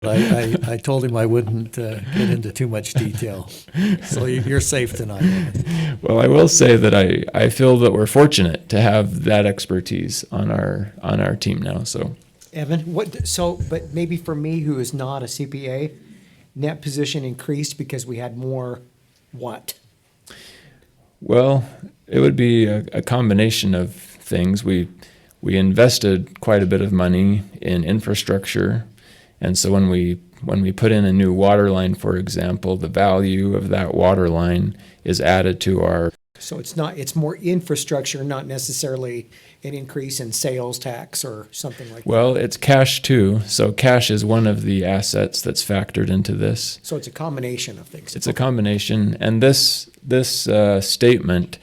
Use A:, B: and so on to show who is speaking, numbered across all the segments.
A: I told him I wouldn't get into too much detail. So you're safe tonight. Evan.
B: Well, I will say that I feel that we're fortunate to have that expertise on our team now. So
C: Evan, but maybe for me, who is not a CPA, net position increased because we had more what?
B: well, it would be a combination of things. We invested quite a bit of money in infrastructure, and so when we put in a new water line, for example, the value of that water line is added to our.
C: So it's more infrastructure, not necessarily an increase in sales tax or something like that.
B: Well, it's cash too. So cash is one of the assets that's factored into this.
C: So it's a combination of things.
B: It's a combination, and this statement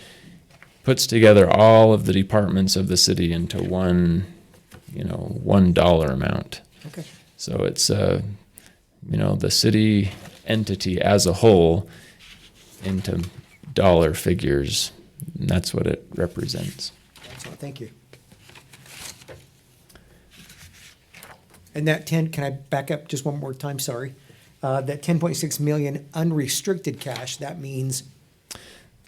B: puts together all of the departments of the city into one dollar amount.
C: Okay.
B: So it's the city entity as a whole into dollar figures. And that's what it represents.
C: Excellent, thank you. And that can I back up just one more time, sorry? That 10.6 million unrestricted cash, that means,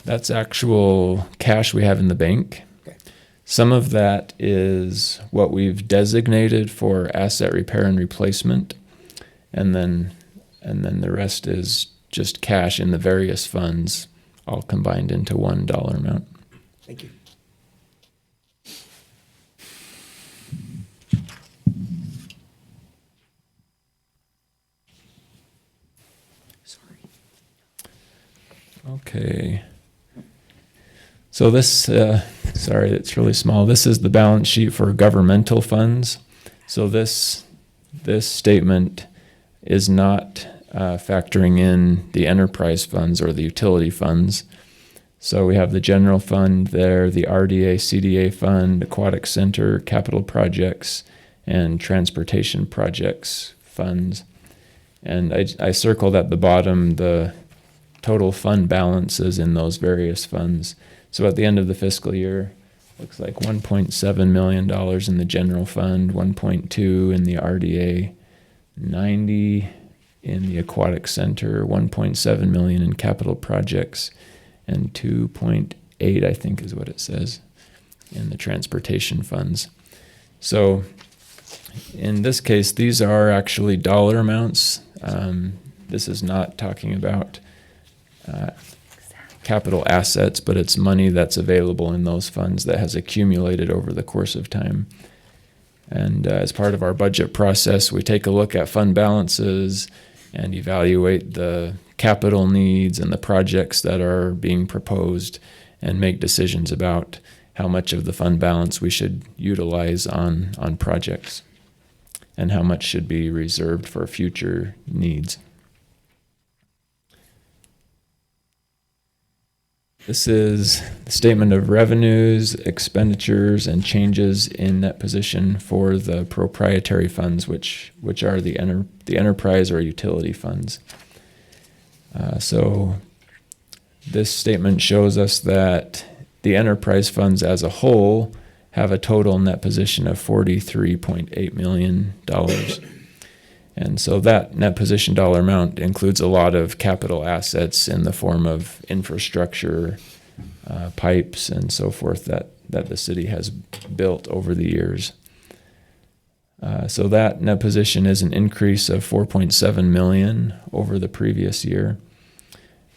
B: That's actual cash we have in the bank.
C: okay,
B: Some of that is what we've designated for asset repair and replacement, and then the rest is just cash in the various funds, all combined into $1 amount.
C: thank you. Sorry.
B: Okay. So this, sorry, it's really small. This is the balance sheet for governmental funds. So this statement is not factoring in the enterprise funds or the utility funds. So we have the general fund there, the RDA, CDA fund, aquatic center, capital projects, and transportation projects funds. And I circled at the bottom the total fund balances in those various funds. So at the end of the fiscal year, looks like $1.7 million in the general fund, 1.2 in the RDA, 90 in the aquatic center, 1.7 million in capital projects, and 2.8, I think is what it says, in the transportation funds. So in this case, these are actually dollar amounts. This is not talking about capital assets, but it's money that's available in those funds that has accumulated over the course of time. And as part of our budget process, we take a look at fund balances and evaluate the capital needs and the projects that are being proposed and make decisions about how much of the fund balance we should utilize on projects and how much should be reserved for future needs. This is the statement of revenues, expenditures, and changes in net position for the proprietary funds, which are the enterprise or utility funds. So this statement shows us that the enterprise funds as a whole have a total net position of $43.8 million. And so that net position dollar amount includes a lot of capital assets in the form of infrastructure, pipes, and so forth that the city has built over the years. So that net position is an increase of $4.7 million over the previous year.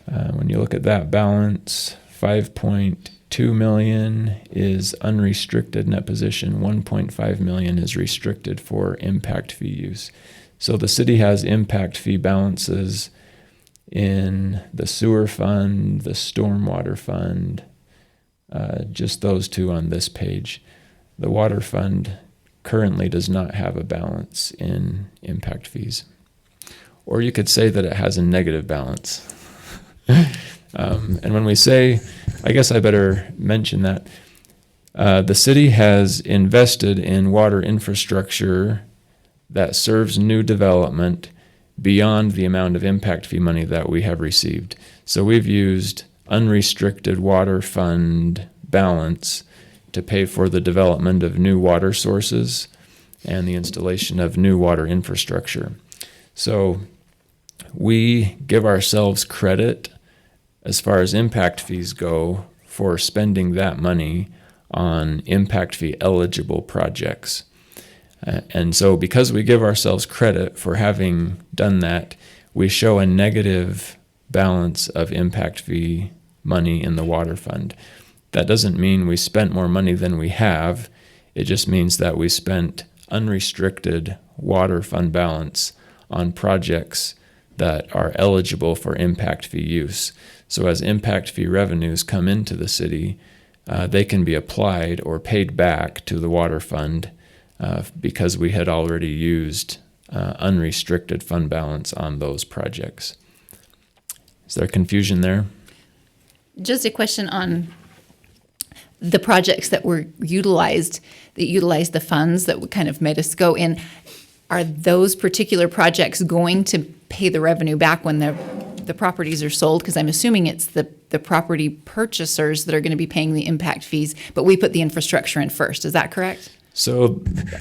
B: When you look at that balance, $5.2 million is unrestricted net position, $1.5 million is restricted for impact fee use. So the city has impact fee balances in the sewer fund, the stormwater fund, just those two on this page. The water fund currently does not have a balance in impact fees. Or you could say that it has a negative balance. And when we say, I guess I better mention that, the city has invested in water infrastructure that serves new development beyond the amount of impact fee money that we have received. So we've used unrestricted water fund balance to pay for the development of new water sources and the installation of new water infrastructure. So we give ourselves credit as far as impact fees go for spending that money on impact fee eligible projects. And so because we give ourselves credit for having done that, we show a negative balance of impact fee money in the water fund. That doesn't mean we spent more money than we have. It just means that we spent unrestricted water fund balance on projects that are eligible for impact fee use. So as impact fee revenues come into the city, they can be applied or paid back to the water fund because we had already used unrestricted fund balance on those projects. Is there confusion there?
D: Just a question on the projects that were utilized, that utilized the funds that kind of made us go in. Are those particular projects going to pay the revenue back when the properties are sold? Because I'm assuming it's the property purchasers that are going to be paying the impact fees, but we put the infrastructure in first. Is that correct?
B: So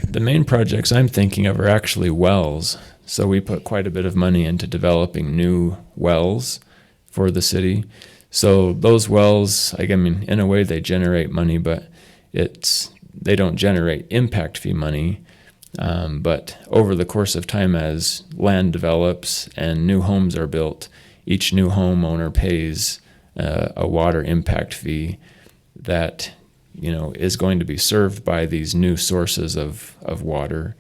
B: the main projects I'm thinking of are actually wells. So we put quite a bit of money into developing new wells for the city. So those wells, I mean, in a way they generate money, but they don't generate impact fee money. But over the course of time, as land develops and new homes are built, each new homeowner pays a water impact fee that is going to be served by these new sources of water.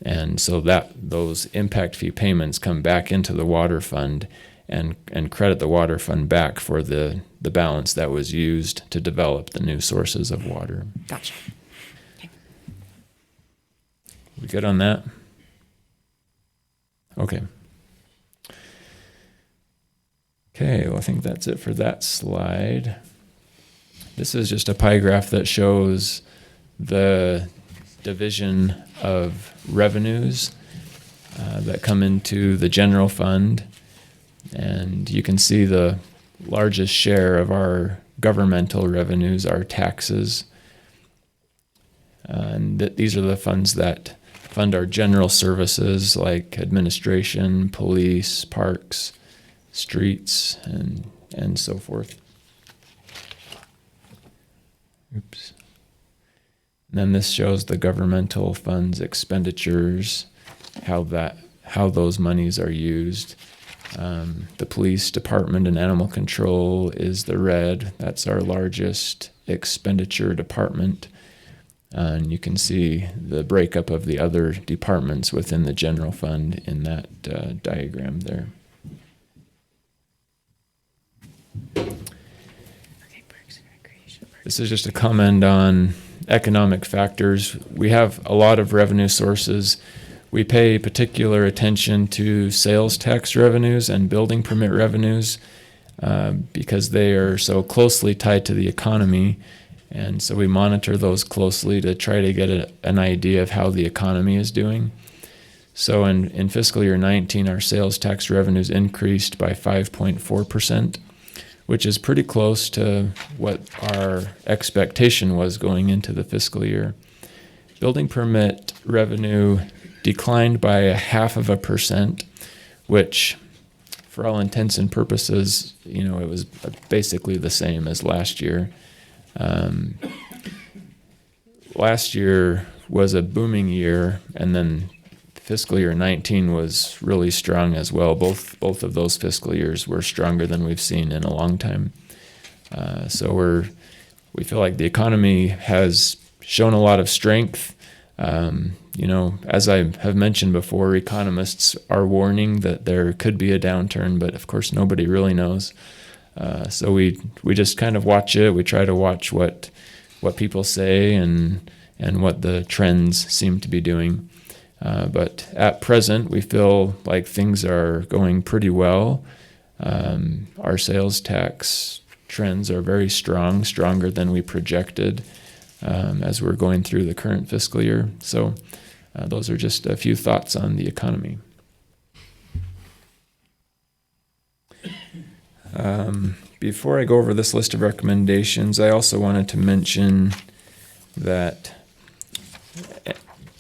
B: And so those impact fee payments come back into the water fund and credit the water fund back for the balance that was used to develop the new sources of water.
D: Gotcha.
B: We good on that? Okay. Okay, well, I think that's it for that slide. This is just a pie graph that shows the division of revenues that come into the general fund. And you can see the largest share of our governmental revenues are taxes. And these are the funds that fund our general services like administration, police, parks, streets, and so forth. Oops. And then this shows the governmental funds expenditures, how those monies are used. The police department and animal control is the red. That's our largest expenditure department. And you can see the breakup of the other departments within the general fund in that diagram there. This is just a comment on economic factors. We have a lot of revenue sources. We pay particular attention to sales tax revenues and building permit revenues because they are so closely tied to the economy. And so we monitor those closely to try to get an idea of how the economy is doing. So in fiscal year 19, our sales tax revenues increased by 5.4%, which is pretty close to what our expectation was going into the fiscal year. Building permit revenue declined by 0.5%, which for all intents and purposes, it was basically the same as last year. Last year was a booming year, and then fiscal year 19 was really strong as well. Both of those fiscal years were stronger than we've seen in a long time. So we feel like the economy has shown a lot of strength. As I have mentioned before, economists are warning that there could be a downturn, but of course nobody really knows. So we just kind of watch it. We try to watch what people say and what the trends seem to be doing. But at present, we feel like things are going pretty well. Our sales tax trends are very strong, stronger than we projected as we're going through the current fiscal year. So those are just a few thoughts on the economy. Before I go over this list of recommendations, I also wanted to mention that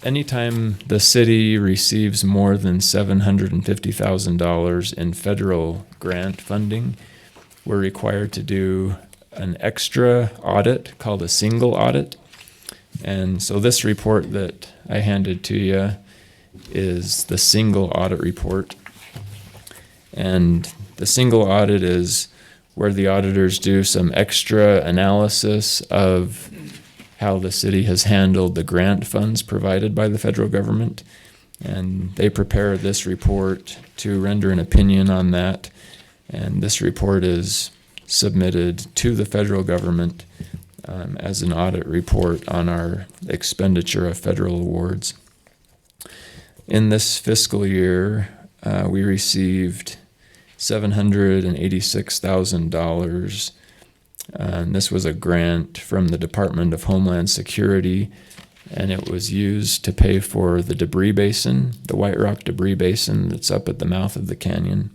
B: anytime the city receives more than $750,000 in federal grant funding, we're required to do an extra audit called a single audit. And so this report that I handed to you is the single audit report. And the single audit is where the auditors do some extra analysis of how the city has handled the grant funds provided by the federal government. And they prepare this report to render an opinion on that. And this report is submitted to the federal government as an audit report on our expenditure of federal awards. In this fiscal year, we received $786,000. And this was a grant from the Department of Homeland Security, and it was used to pay for the debris basin, the White Rock debris basin that's up at the mouth of the canyon.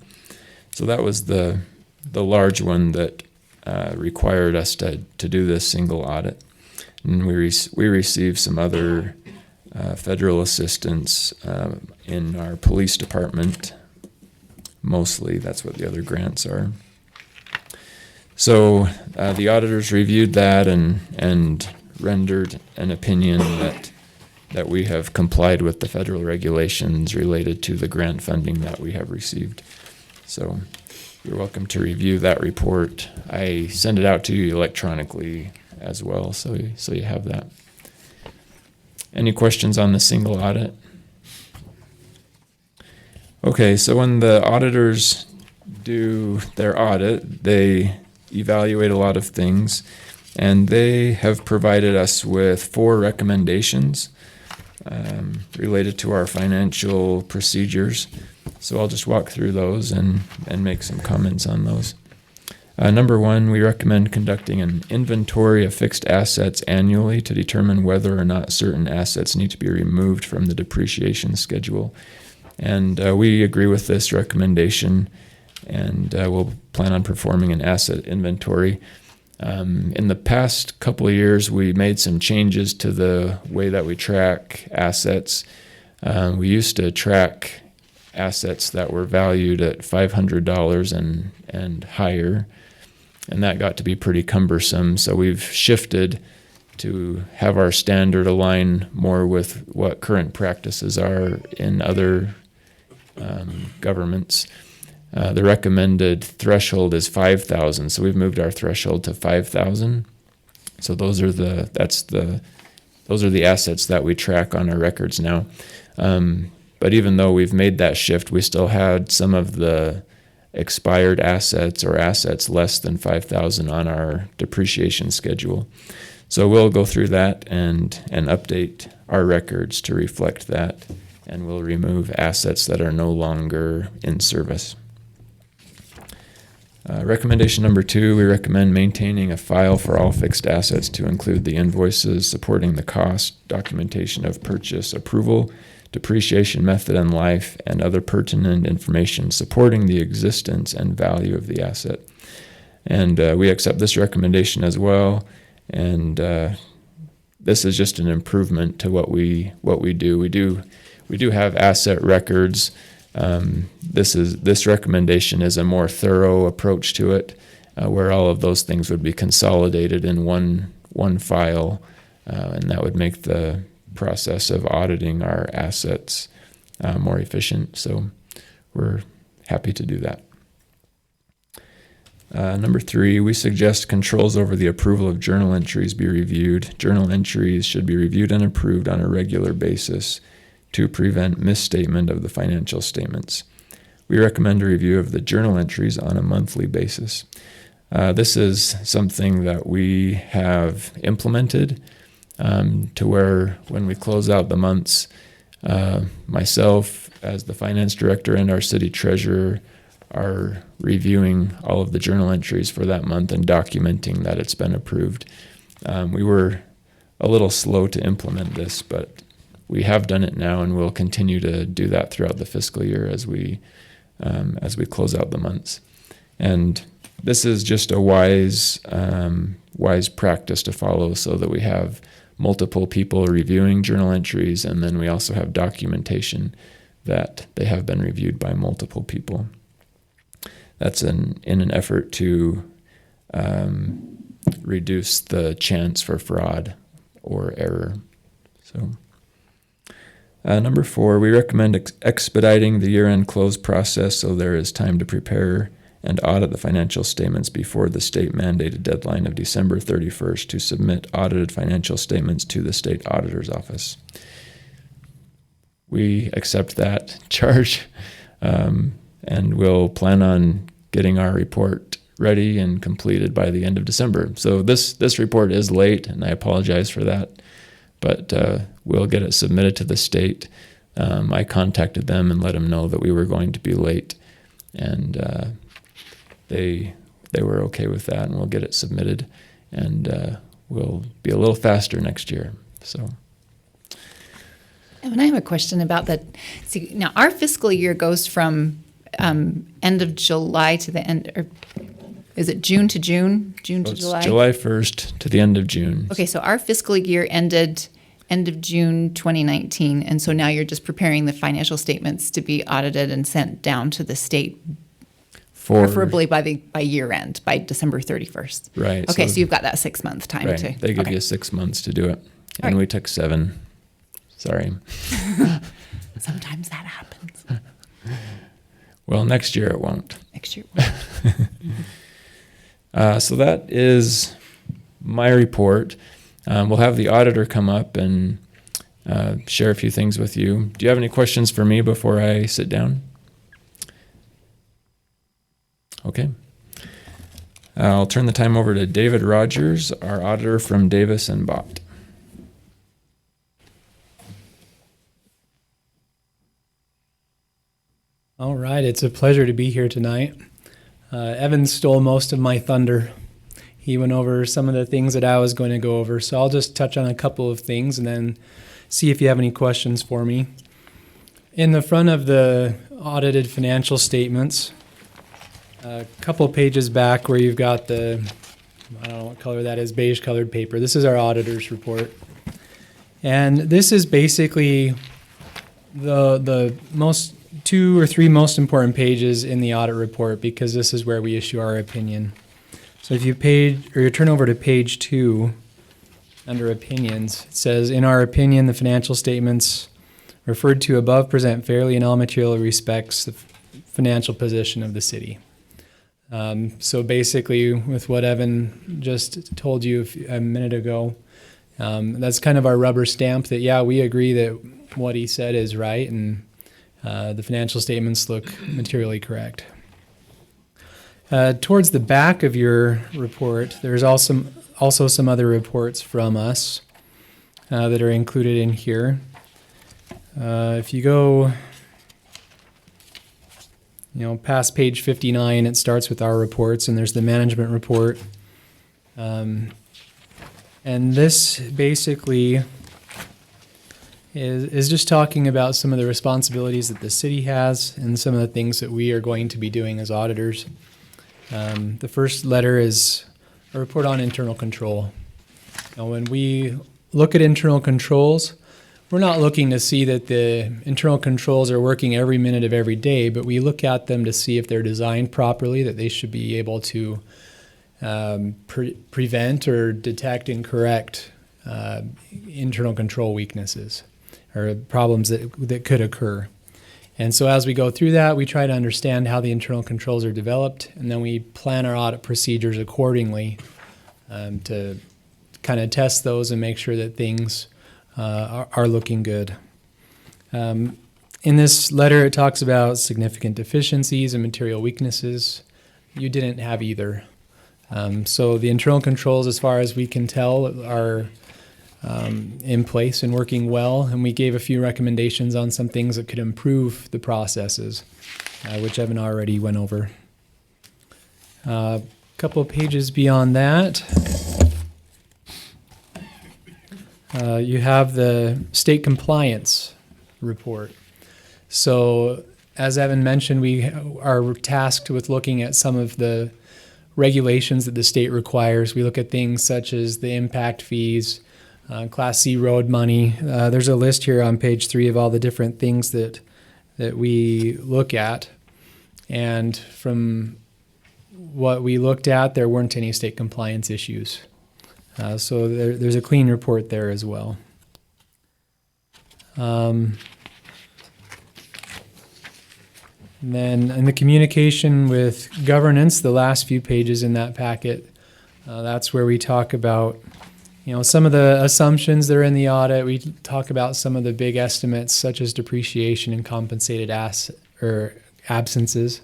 B: So that was the large one that required us to do this single audit. And we received some other federal assistance in our police department. Mostly, that's what the other grants are. So the auditors reviewed that and rendered an opinion that we have complied with the federal regulations related to the grant funding that we have received. So you're welcome to review that report. I send it out to you electronically as well, so you have that. Any questions on the single audit? Okay, so when the auditors do their audit, they evaluate a lot of things, and they have provided us with 4 recommendations related to our financial procedures. So I'll just walk through those and make some comments on those. Number 1, we recommend conducting an inventory of fixed assets annually to determine whether or not certain assets need to be removed from the depreciation schedule. And we agree with this recommendation, and we'll plan on performing an asset inventory. In the past couple of years, we made some changes to the way that we track assets. We used to track assets that were valued at $500 and higher, and that got to be pretty cumbersome. So we've shifted to have our standard align more with what current practices are in other governments. The recommended threshold is 5,000, so we've moved our threshold to 5,000. So those are the assets that we track on our records now. But even though we've made that shift, we still had some of the expired assets or assets less than 5,000 on our depreciation schedule. So we'll go through that and update our records to reflect that, and we'll remove assets that are no longer in service. Recommendation number 2, we recommend maintaining a file for all fixed assets to include the invoices supporting the cost, documentation of purchase approval, depreciation method and life, and other pertinent information supporting the existence and value of the asset. And we accept this recommendation as well. And this is just an improvement to what we do. We do have asset records. This recommendation is a more thorough approach to it, where all of those things would be consolidated in one file, and that would make the process of auditing our assets more efficient. So we're happy to do that. Number 3, we suggest controls over the approval of journal entries be reviewed. Journal entries should be reviewed and approved on a regular basis to prevent misstatement of the financial statements. We recommend a review of the journal entries on a monthly basis. This is something that we have implemented to where when we close out the months, myself as the finance director and our city treasurer are reviewing all of the journal entries for that month and documenting that it's been approved. We were a little slow to implement this, but we have done it now, and we'll continue to do that throughout the fiscal year as we close out the months. And this is just a wise practice to follow, so that we have multiple people reviewing journal entries, and then we also have documentation that they have been reviewed by multiple people. That's in an effort to reduce the chance for fraud or error. So, number 4, we recommend expediting the year-end close process so there is time to prepare and audit the financial statements before the state-mandated deadline of December 31st to submit audited financial statements to the state auditor's office. We accept that charge, and we'll plan on getting our report ready and completed by the end of December. So this report is late, and I apologize for that, but we'll get it submitted to the state. I contacted them and let them know that we were going to be late, and they were okay with that, and we'll get it submitted, and we'll be a little faster next year. So.
D: And I have a question about that. See, now our fiscal year goes from end of July to the end, or is it June to June? June to
B: It's
D: July?
B: July 1st to the end of June.
D: Okay, so our fiscal year ended end of June 2019, and so now you're just preparing the financial statements to be audited and sent down to the state, preferably by year end, by December 31st.
B: Right.
D: Okay, so you've got that 6-month time
B: right.
D: to.
B: They give
D: okay.
B: you 6 months to do it, and
D: right.
B: we took 7. Sorry.
D: Sometimes that happens.
B: Well, next year it won't.
D: Next year.
B: So that is my report. We'll have the auditor come up and share a few things with you. Do you have any questions for me before I sit down? Okay. I'll turn the time over to David Rogers, our auditor from Davis and Bott.
E: All right, it's a pleasure to be here tonight. Evan stole most of my thunder. He went over some of the things that I was going to go over, so I'll just touch on a couple of things and then see if you have any questions for me. In the front of the audited financial statements, a couple pages back where you've got the, I don't know what color that is, beige colored paper. This is our auditor's report. And this is basically the most 2 or 3 most important pages in the audit report, because this is where we issue our opinion. So if you turn over to page 2 under opinions, it says, in our opinion, the financial statements referred to above present fairly in all material respects the financial position of the city. So basically, with what Evan just told you a minute ago, that's kind of our rubber stamp that, yeah, we agree that what he said is right, and the financial statements look materially correct. Towards the back of your report, there's also some other reports from us that are included in here. If you go past page 59, it starts with our reports, and there's the management report. And this basically is just talking about some of the responsibilities that the city has and some of the things that we are going to be doing as auditors. The first letter is a report on internal control. Now, when we look at internal controls, we're not looking to see that the internal controls are working every minute of every day, but we look at them to see if they're designed properly, that they should be able to prevent or detect and correct internal control weaknesses or problems that could occur. And so as we go through that, we try to understand how the internal controls are developed, and then we plan our audit procedures accordingly to kind of test those and make sure that things are looking good. In this letter, it talks about significant deficiencies and material weaknesses. You didn't have either. So the internal controls, as far as we can tell, are in place and working well, and we gave a few recommendations on some things that could improve the processes, which Evan already went over. A couple of pages beyond that, you have the state compliance report. So as Evan mentioned, we are tasked with looking at some of the regulations that the state requires. We look at things such as the impact fees, Class C road money. There's a list here on page 3 of all the different things that we look at. And from what we looked at, there weren't any state compliance issues. So there's a clean report there as well. And then in the communication with governance, the last few pages in that packet, that's where we talk about, some of the assumptions that are in the audit. We talk about some of the big estimates, such as depreciation and compensated absences,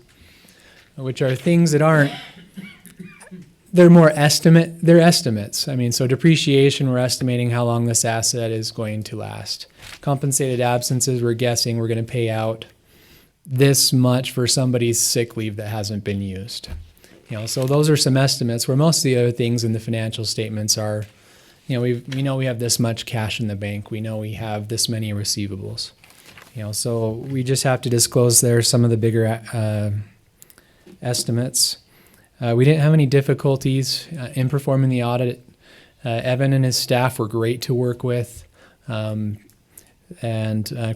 E: which are things that aren't. They're they're estimates. I mean, so depreciation, we're estimating how long this asset is going to last. Compensated absences, we're guessing we're going to pay out this much for somebody's sick leave that hasn't been used. So those are some estimates, where most of the other things in the financial statements are, we know we have this much cash in the bank. We know we have this many receivables. So we just have to disclose there some of the bigger estimates. We didn't have any difficulties in performing the audit. Evan and his staff were great to work with. And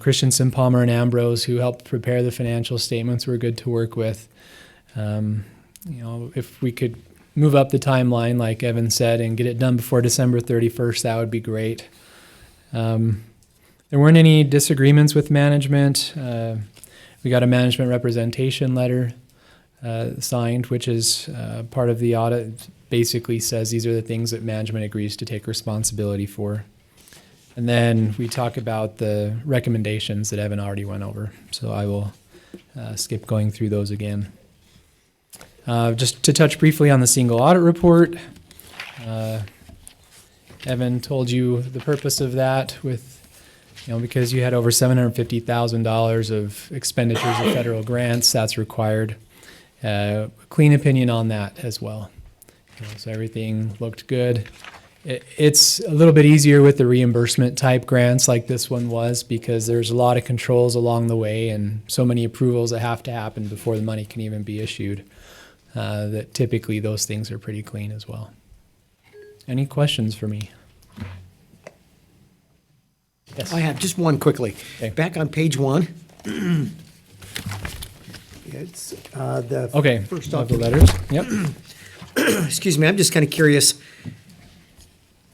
E: Christensen, Palmer, and Ambrose, who helped prepare the financial statements, were good to work with. If we could move up the timeline, like Evan said, and get it done before December 31st, that would be great. There weren't any disagreements with management. We got a management representation letter signed, which is part of the audit. It basically says these are the things that management agrees to take responsibility for. And then we talk about the recommendations that Evan already went over. So I will skip going through those again. Just to touch briefly on the single audit report. Evan told you the purpose of that because you had over $750,000 of expenditures of federal grants, that's required. Clean opinion on that as well. So everything looked good. It's a little bit easier with the reimbursement type grants like this one was, because there's a lot of controls along the way and so many approvals that have to happen before the money can even be issued, that typically those things are pretty clean as well. Any questions for me? Yes.
C: I have just one quickly.
E: Okay.
C: Back on page 1. It's the
E: Okay,
C: first
E: I'll have the
C: document.
E: letters. Yep.
C: Excuse me, I'm just kind of curious.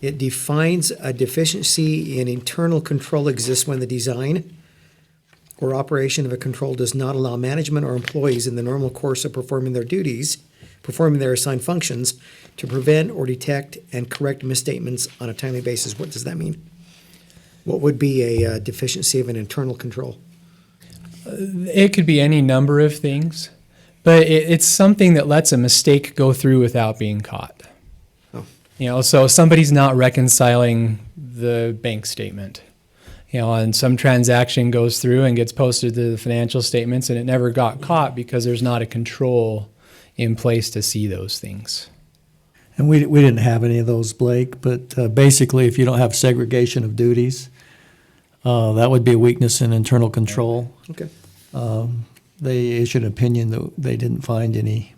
C: It defines a deficiency in internal control exists when the design or operation of a control does not allow management or employees in the normal course of performing their duties, performing their assigned functions, to prevent or detect and correct misstatements on a timely basis. What does that mean? What would be a deficiency of an internal control?
E: It could be any number of things, but it's something that lets a mistake go through without being caught.
C: Oh.
E: So somebody's not reconciling the bank statement, and some transaction goes through and gets posted to the financial statements, and it never got caught because there's not a control in place to see those things.
A: And we didn't have any of those, Blake, but basically, if you don't have segregation of duties, that would be a weakness in internal control.
C: Okay.
A: They issued an opinion that they didn't find any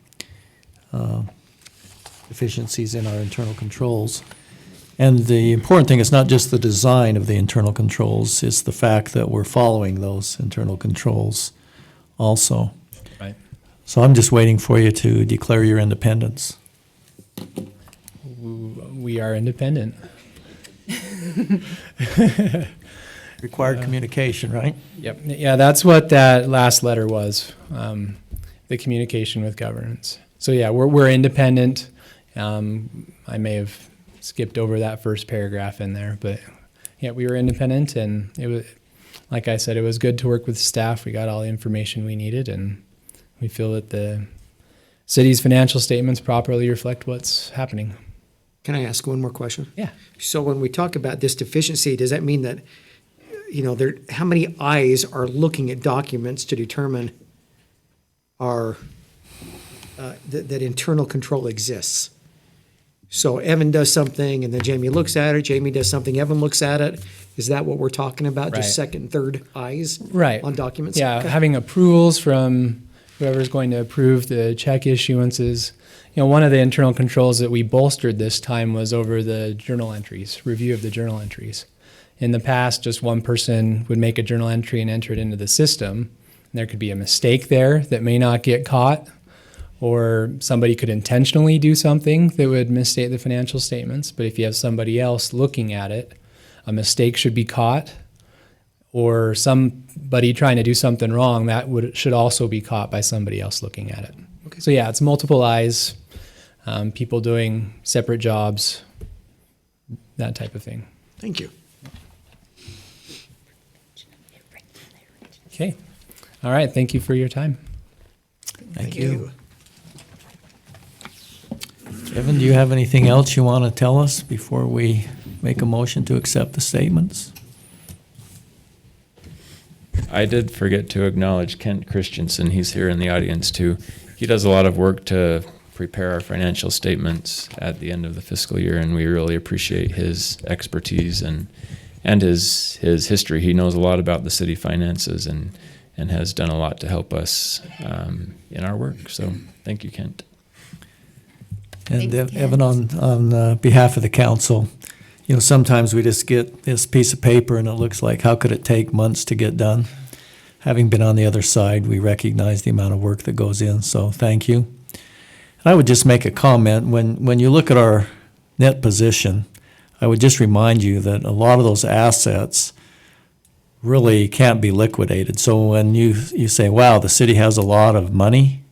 A: deficiencies in our internal controls. And the important thing is not just the design of the internal controls, it's the fact that we're following those internal controls also.
E: Right.
A: So I'm just waiting for you to declare your independence.
E: We are independent.
A: Required communication, right?
E: Yep. Yeah, that's what that last letter was, the communication with governance. So yeah, we're independent. I may have skipped over that first paragraph in there, but yeah, we were independent, and it was, like I said, it was good to work with staff. We got all the information we needed, and we feel that the city's financial statements properly reflect what's happening.
C: Can I ask one more question?
E: Yeah.
C: So when we talk about this deficiency, does that mean that, how many eyes are looking at documents to determine that internal control exists? So Evan does something, and then Jamie looks at it, Jamie does something, Evan looks at it. Is that what we're talking about?
E: Right.
C: Just second and third eyes
E: Right.
C: on documents?
E: Yeah,
C: Okay.
E: having approvals from whoever's going to approve the check issuances. One of the internal controls that we bolstered this time was over the journal entries, review of the journal entries. In the past, just one person would make a journal entry and enter it into the system. There could be a mistake there that may not get caught, or somebody could intentionally do something that would misstate the financial statements. But if you have somebody else looking at it, a mistake should be caught, or somebody trying to do something wrong, should also be caught by somebody else looking at it.
C: Okay.
E: So yeah, it's multiple eyes, people doing separate jobs, that type of thing.
C: Thank you.
E: Okay. All right. Thank you for your time.
A: Thank you. Kevin, do you have anything else you want to tell us before we make a motion to accept the statements?
B: I did forget to acknowledge Kent Christensen. He's here in the audience too. He does a lot of work to prepare our financial statements at the end of the fiscal year, and we really appreciate his expertise and his history. He knows a lot about the city finances and has done a lot to help us in our work. So thank you, Kent.
A: And
D: Thanks, Kent.
A: Evan, on behalf of the council, sometimes we just get this piece of paper and it looks like, how could it take months to get done? Having been on the other side, we recognize the amount of work that goes in, so thank you. And I would just make a comment, when you look at our net position, I would just remind you that a lot of those assets really can't be liquidated. So when you say, wow, the city has a lot of money,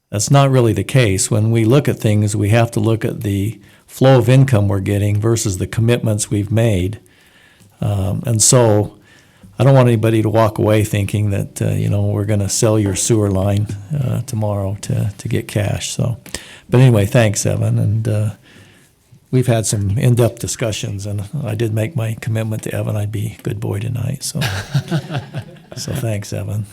A: that's not really the case. When we look at things, we have to look at the flow of income we're getting versus the commitments we've made. And so I don't want anybody to walk away thinking that, we're going to sell your sewer line tomorrow to get cash. So, but anyway, thanks, Evan. And we've had some in-depth discussions, and I did make my commitment to Evan I'd be a good boy tonight. So, so thanks, Evan.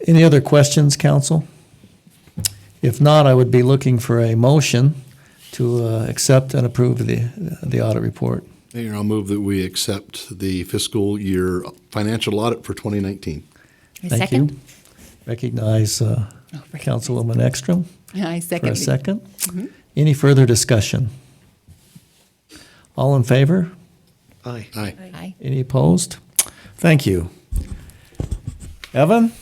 A: Any other questions, council? If not, I would be looking for a motion to accept and approve the audit report.
F: Mayor, I'll move that we accept the fiscal year financial audit for 2019.
D: A
A: Thank
D: second?
A: you. Recognize Councilwoman Ekstrom
D: I
A: for
D: second.
A: a second. Any further discussion? All in favor?
C: Aye.
F: Aye.
D: Aye.
A: Any opposed? Thank you. Evan,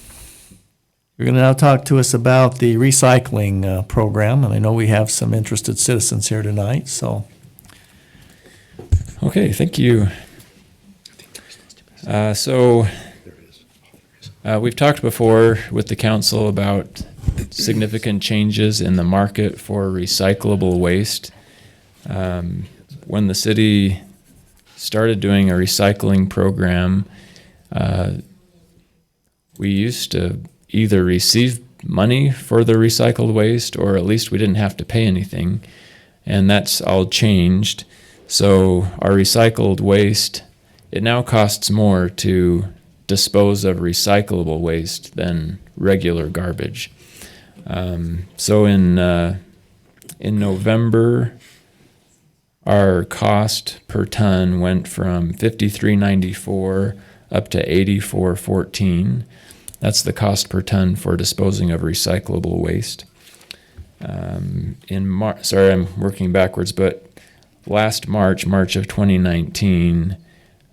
A: you're going to now talk to us about the recycling program, and I know we have some interested citizens here tonight, so.
B: Okay, thank you. We've talked before with the council about significant changes in the market for recyclable waste. When the city started doing a recycling program, we used to either receive money for the recycled waste, or at least we didn't have to pay anything, and that's all changed. So our recycled waste, it now costs more to dispose of recyclable waste than regular garbage. So in November, our cost per ton went from $53.94 up to $84.14. That's the cost per ton for disposing of recyclable waste. Sorry, I'm working backwards, but last March of 2019,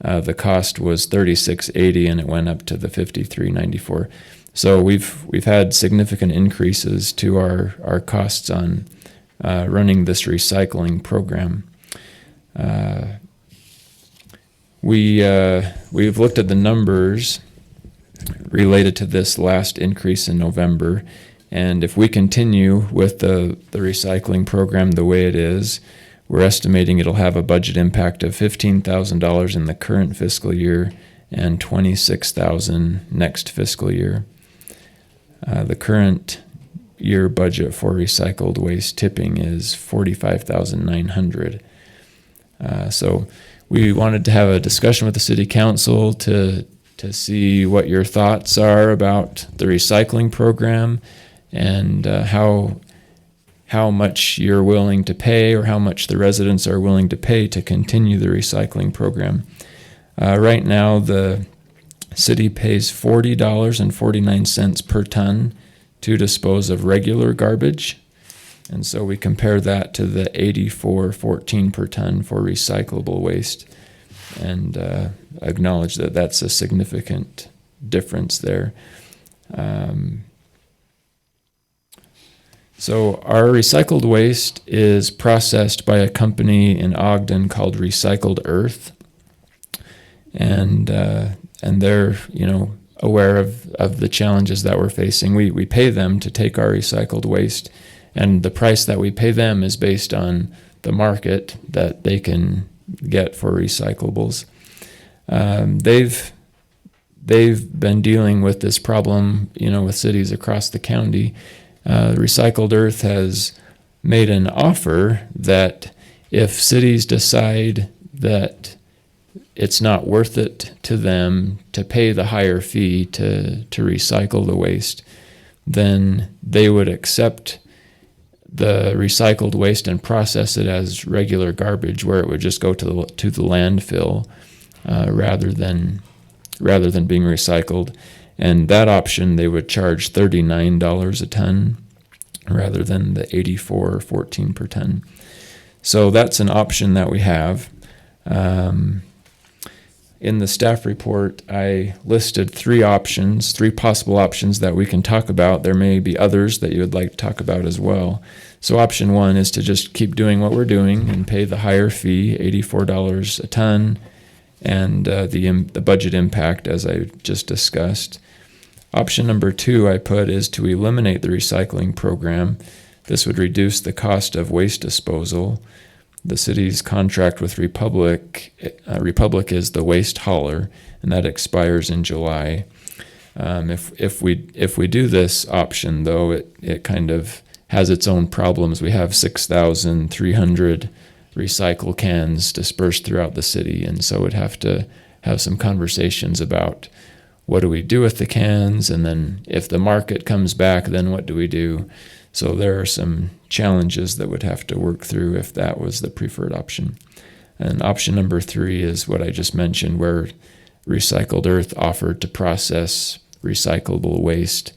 B: the cost was $36.80 and it went up to the $53.94. So we've had significant increases to our costs on running this recycling program. We've looked at the numbers related to this last increase in November, and if we continue with the recycling program the way it is, we're estimating it'll have a budget impact of $15,000 in the current fiscal year and $26,000 next fiscal year. The current year budget for recycled waste tipping is $45,900. So we wanted to have a discussion with the city council to see what your thoughts are about the recycling program and how much you're willing to pay, or how much the residents are willing to pay to continue the recycling program. Right now, the City pays $40.49 per ton to dispose of regular garbage. And so we compare that to the $84.14 per ton for recyclable waste, and acknowledge that that's a significant difference there. So our recycled waste is processed by a company in Ogden called Recycled Earth, and they're aware of the challenges that we're facing. We pay them to take our recycled waste, and the price that we pay them is based on the market that they can get for recyclables. They've been dealing with this problem, with cities across the county. Recycled Earth has made an offer that if cities decide that it's not worth it to them to pay the higher fee to recycle the waste, then they would accept the recycled waste and process it as regular garbage, where it would just go to the landfill rather than being recycled. And that option, they would charge $39 a ton rather than the $84.14 per ton. So that's an option that we have. In the staff report, I listed three possible options that we can talk about. There may be others that you would like to talk about as well. So option one is to just keep doing what we're doing and pay the higher fee, $84 a ton, and the budget impact, as I just discussed. Option number two I put is to eliminate the recycling program. This would reduce the cost of waste disposal. The city's contract with Republic is the waste hauler, and that expires in July. If we do this option, though, it kind of has its own problems. We have 6,300 recycle cans dispersed throughout the city, and so we'd have to have some conversations about what do we do with the cans, and then if the market comes back, then what do we do? So there are some challenges that would have to work through if that was the preferred option. And option number three is what I just mentioned, where Recycled Earth offered to process recyclable waste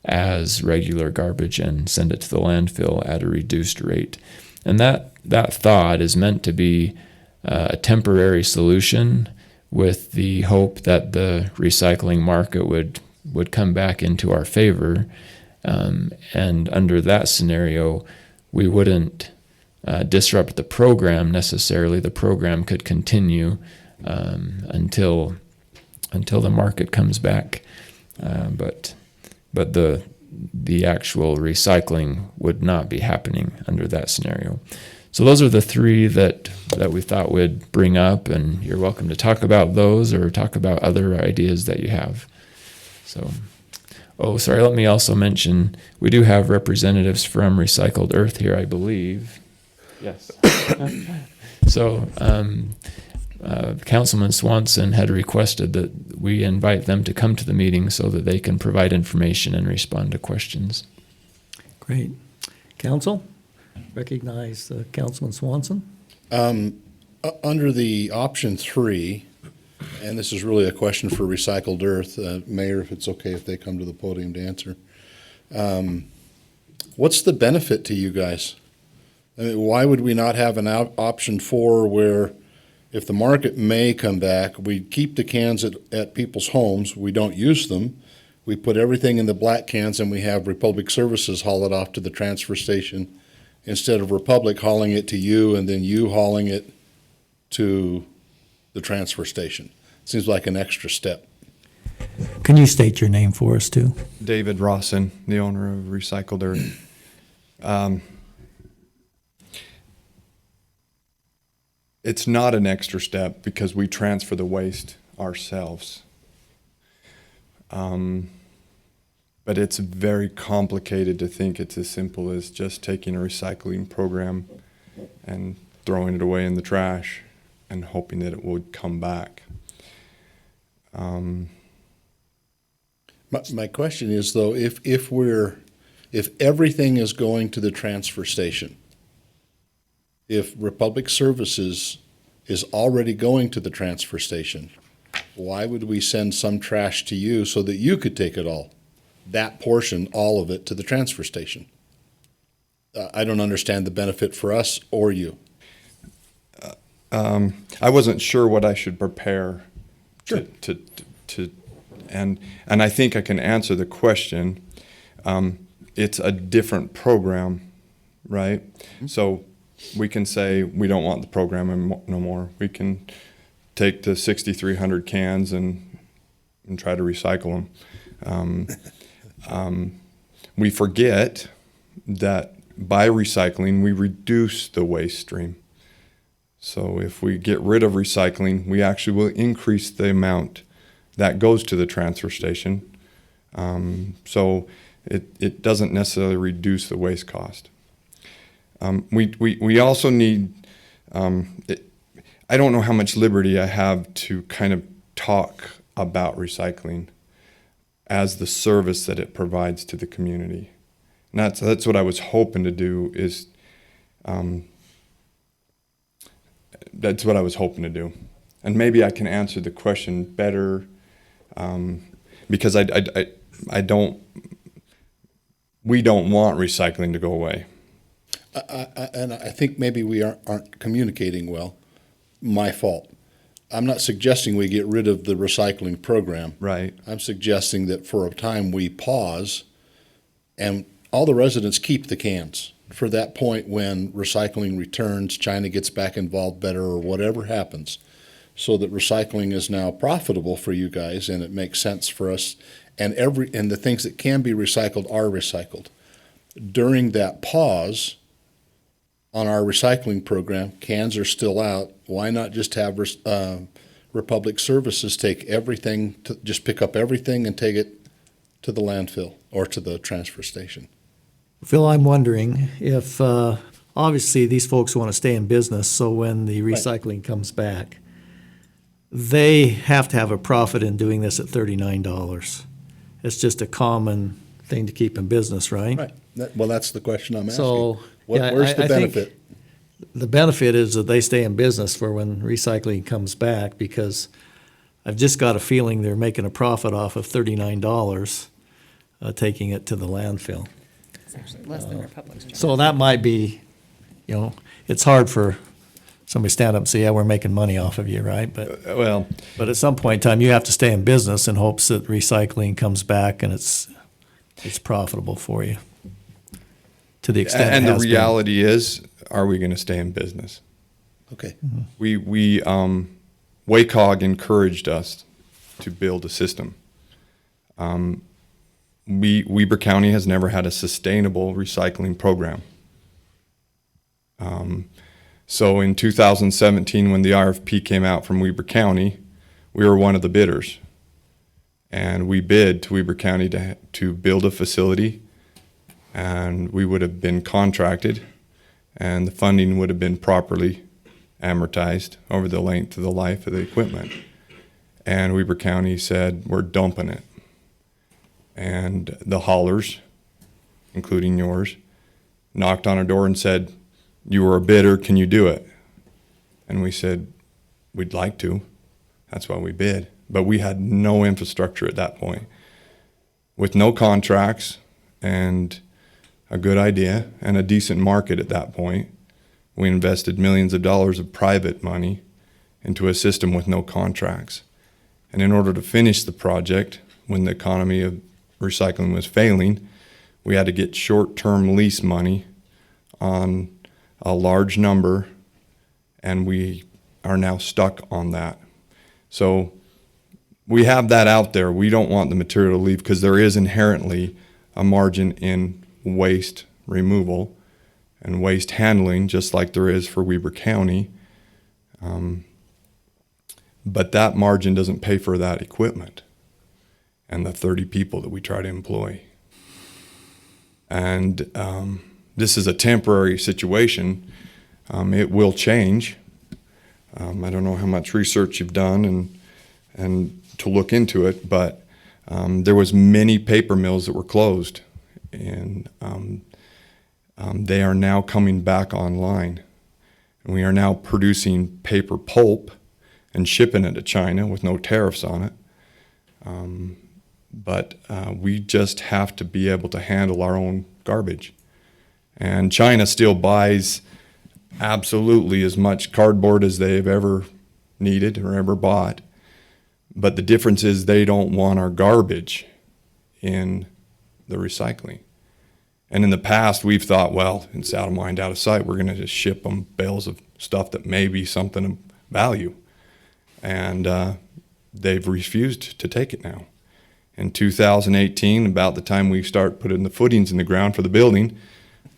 B: as regular garbage and send it to the landfill at a reduced rate. And that thought is meant to be a temporary solution, with the hope that the recycling market would come back into our favor. And under that scenario, we wouldn't disrupt the program necessarily. The program could continue until the market comes back. But the actual recycling would not be happening under that scenario. So those are the three that we thought we'd bring up, and you're welcome to talk about those or talk about other ideas that you have. So, let me also mention, we do have representatives from Recycled Earth here, I believe. Yes. So, Councilman Swanson had requested that we invite them to come to the meeting so that they can provide information and respond to questions.
A: Great. Council, recognize Councilman Swanson.
F: Under the option three, and this is really a question for Recycled Earth, Mayor, if it's okay if they come to the podium to answer. What's the benefit to you guys? I mean, why would we not have an option four where if the market may come back, we keep the cans at people's homes, we don't use them, we put everything in the black cans, and we have Republic Services haul it off to the transfer station instead of Republic hauling it to you and then you hauling it to the transfer station? Seems like an extra step.
A: Can you state your name for us, too?
G: David Rawson, the owner of Recycled Earth. It's not an extra step because we transfer the waste ourselves. But it's very complicated to think it's as simple as just taking a recycling program and throwing it away in the trash and hoping that it would come back.
F: My question is, though, if everything is going to the transfer station, if Republic Services is already going to the transfer station, why would we send some trash to you so that you could take it all? That portion, all of it, to the transfer station? I don't understand the benefit for us or you.
G: I wasn't sure what I should prepare
F: Sure.
G: and I think I can answer the question. It's a different program, right? So we can say we don't want the program no more. We can take the 6,300 cans and try to recycle them. We forget that by recycling, we reduce the waste stream. So if we get rid of recycling, we actually will increase the amount that goes to the transfer station. So it doesn't necessarily reduce the waste cost. We also need, I don't know how much liberty I have to kind of talk about recycling as the service that it provides to the community. And that's what I was hoping to do is, that's what I was hoping to do. And maybe I can answer the question better, because we don't want recycling to go away.
F: And I think maybe we aren't communicating well. My fault. I'm not suggesting we get rid of the recycling program.
G: Right.
F: I'm suggesting that for a time we pause and all the residents keep the cans for that point when recycling returns, China gets back involved better, or whatever happens, so that recycling is now profitable for you guys and it makes sense for us, and the things that can be recycled are recycled. During that pause on our recycling program, cans are still out. Why not just have Republic Services take everything, just pick up everything and take it to the landfill or to the transfer station?
A: Phil, I'm wondering if, obviously, these folks want to stay in business, so when the recycling comes back, they have to have a profit in doing this at $39. It's just a common thing to keep in business, right?
F: Right. Well, that's the question I'm asking.
A: So, yeah,
F: Where's the
A: I think
F: benefit?
A: the benefit is that they stay in business for when recycling comes back, because I've just got a feeling they're making a profit off of $39, taking it to the landfill.
D: It's actually less than Republic's.
A: So that might be, it's hard for somebody to stand up and say, yeah, we're making money off of you, right? But at some point in time, you have to stay in business in hopes that recycling comes back and it's profitable for you, to the extent
G: And
A: it
G: the
A: has been.
G: reality is, are we going to stay in business?
F: Okay.
G: WACOG encouraged us to build a system. Weber County has never had a sustainable recycling program. So in 2017, when the RFP came out from Weber County, we were one of the bidders. And we bid to Weber County to build a facility, and we would have been contracted, and the funding would have been properly amortized over the length of the life of the equipment. And Weber County said, we're dumping it. And the haulers, including yours, knocked on our door and said, you were a bidder, can you do it? And we said, we'd like to. That's why we bid. But we had no infrastructure at that point. With no contracts and a good idea and a decent market at that point, we invested millions of dollars of private money into a system with no contracts. And in order to finish the project, when the economy of recycling was failing, we had to get short-term lease money on a large number, and we are now stuck on that. So we have that out there. We don't want the material to leave because there is inherently a margin in waste removal and waste handling, just like there is for Weber County. But that margin doesn't pay for that equipment and the 30 people that we try to employ. And this is a temporary situation. It will change. I don't know how much research you've done and to look into it, but there was many paper mills that were closed, and they are now coming back online. And we are now producing paper pulp and shipping it to China with no tariffs on it. But we just have to be able to handle our own garbage. And China still buys absolutely as much cardboard as they've ever needed or ever bought. But the difference is they don't want our garbage in the recycling. And in the past, we've thought, well, it's out of mind, out of sight. We're going to just ship them bales of stuff that may be something of value. And they've refused to take it now. In 2018, about the time we start putting the footings in the ground for the building,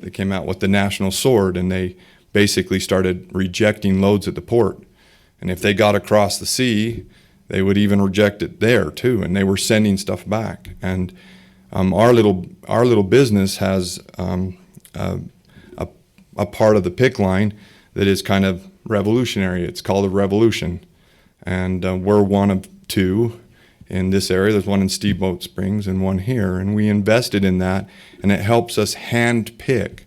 G: they came out with the National Sword, and they basically started rejecting loads at the port. And if they got across the sea, they would even reject it there too, and they were sending stuff back. And our little business has a part of the PIC line that is kind of revolutionary. It's called a Revolution, and we're one of two in this area. There's one in Steamboat Springs and one here, and we invested in that, and it helps us hand pick.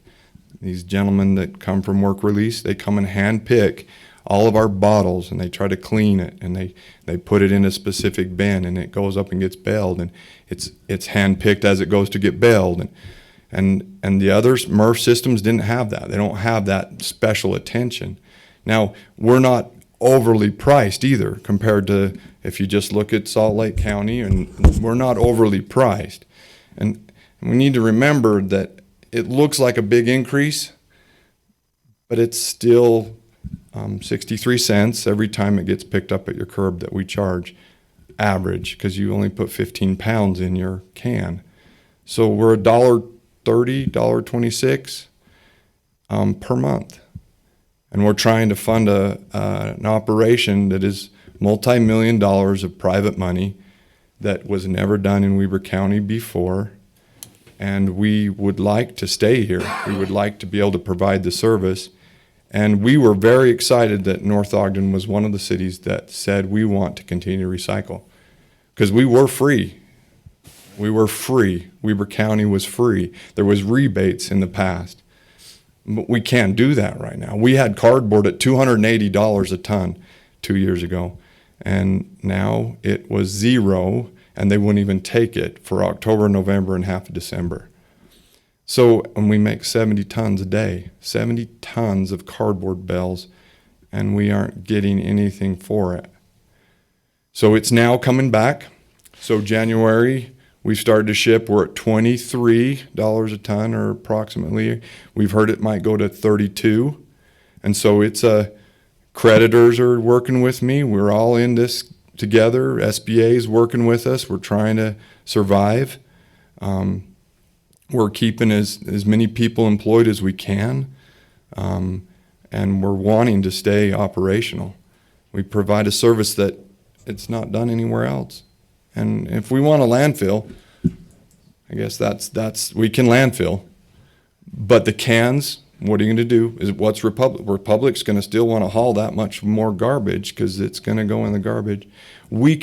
G: These gentlemen that come from work release, they come and hand pick all of our bottles, and they try to clean it, and they put it in a specific bin, and it goes up and gets baled, and it's hand picked as it goes to get baled, and the others, MRF systems, didn't have that. They don't have that special attention. Now, we're not overly priced either compared to if you just look at Salt Lake County, and we're not overly priced. And we need to remember that it looks like a big increase, but it's still 63 cents every time it gets picked up at your curb that we charge average, because you only put 15 pounds in your can. So we're $1.30, $1.26 per month. And we're trying to fund an operation that is multi-million dollars of private money that was never done in Weber County before. And we would like to stay here. We would like to be able to provide the service. And we were very excited that North Ogden was one of the cities that said we want to continue to recycle. Because we were free. We were free. Weber County was free. There was rebates in the past. But we can't do that right now. We had cardboard at $280 a ton 2 years ago. And now it was zero, and they wouldn't even take it for October, November, and half of December. So, and we make 70 tons a day, 70 tons of cardboard bales, and we aren't getting anything for it. So it's now coming back. So January, we started to ship. We're at $23 a ton, or approximately. We've heard it might go to 32. And so it's creditors are working with me. We're all in this together. SBA is working with us. We're trying to survive. We're keeping as many people employed as we can, and we're wanting to stay operational. We provide a service that it's not done anywhere else. And if we want a landfill, I guess that's we can landfill. But the cans, what are you going to do? Is what's Republic's going to still want to haul that much more garbage because it's going to go in the garbage. We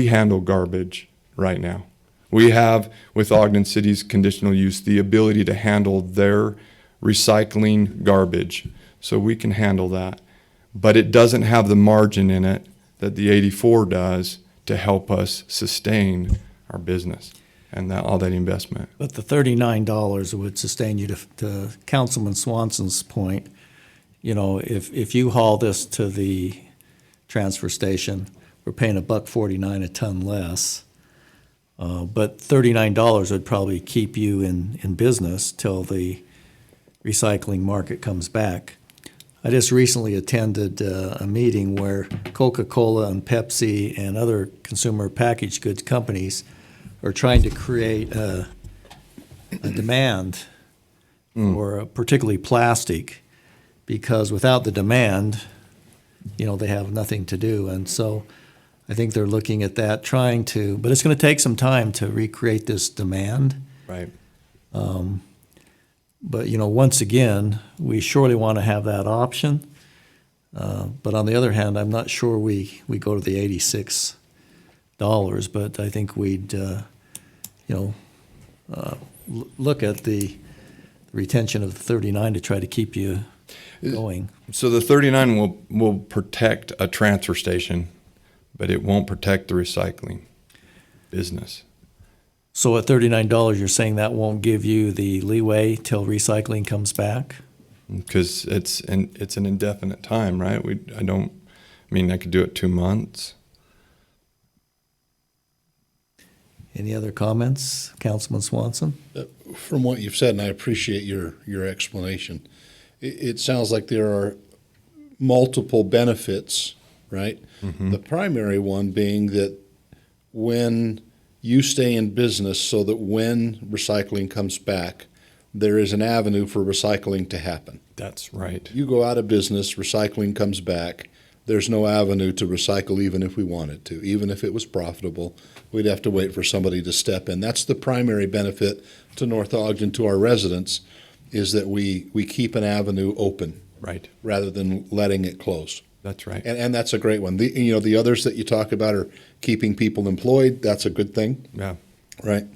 G: handle garbage right now. We have, with Ogden City's conditional use, the ability to handle their recycling garbage. So we can handle that. But it doesn't have the margin in it that the 84 does to help us sustain our business and all that investment.
A: But the $39 would sustain you to Councilman Swanson's point. You know, if you haul this to the transfer station, we're paying $1.49 a ton less. But $39 would probably keep you in business till the recycling market comes back. I just recently attended a meeting where Coca-Cola and Pepsi and other consumer packaged goods companies are trying to create a demand for particularly plastic, because without the demand, you know, they have nothing to do. And so I think they're looking at that, trying to, but it's going to take some time to recreate this demand.
G: Right.
A: But, you know, once again, we surely want to have that option. But on the other hand, I'm not sure we go to the $86, but I think we'd, look at the retention of the 39 to try to keep you going.
G: So the 39 will protect a transfer station, but it won't protect the recycling business.
A: So at $39, you're saying that won't give you the leeway till recycling comes back?
G: Because it's an indefinite time, right? I could do it 2 months.
A: Any other comments, Councilman Swanson?
F: From what you've said, and I appreciate your explanation, it sounds like there are multiple benefits, right? The primary one being that when you stay in business so that when recycling comes back, there is an avenue for recycling to happen.
G: That's right.
F: You go out of business, recycling comes back, there's no avenue to recycle even if we wanted to. Even if it was profitable, we'd have to wait for somebody to step in. That's the primary benefit to North Ogden, to our residents, is that we keep an avenue open
G: Right.
F: rather than letting it close.
G: That's right.
F: And that's a great one. The others that you talk about are keeping people employed. That's a good thing,
G: Yeah.
F: right?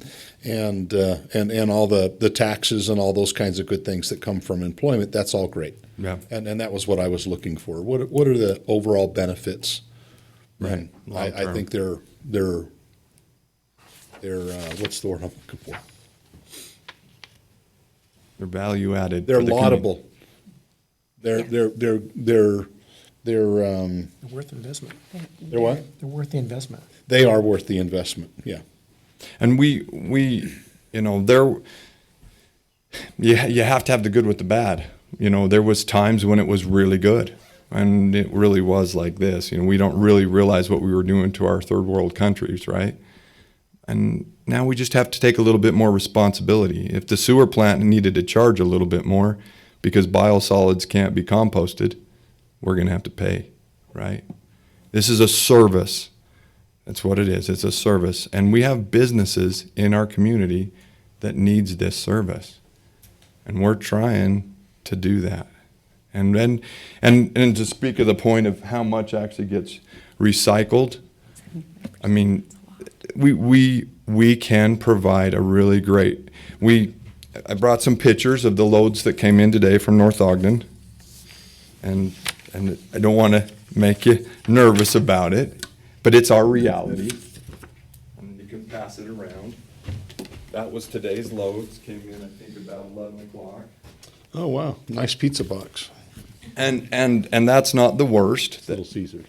F: And all the taxes and all those kinds of good things that come from employment, that's all great.
G: Yeah.
F: And that was what I was looking for. What are the overall benefits?
G: Right.
F: And I
G: Long-term.
F: think they're what's the word I'm looking for?
G: They're value added.
F: They're
G: for the
F: laudable. They're
C: Worth investment.
F: they're what?
C: They're worth the investment.
F: They are worth the investment. Yeah.
G: And we you have to have the good with the bad. There was times when it was really good, and it really was like this. We don't really realize what we were doing to our third world countries, right? And now we just have to take a little bit more responsibility. If the sewer plant needed to charge a little bit more because biosolids can't be composted, we're going to have to pay, right? This is a service. That's what it is. It's a service. And we have businesses in our community that needs this service. And we're trying to do that. And then and to speak of the point of how much actually gets recycled, I mean, we can provide a really great. I brought some pictures of the loads that came in today from North Ogden, and I don't want to make you nervous about it, but it's our reality. And you can pass it around. That was today's loads. Came in, I think, about 11 o'clock.
F: Oh, wow. Nice pizza box.
G: And that's not the worst.
F: Little Caesars.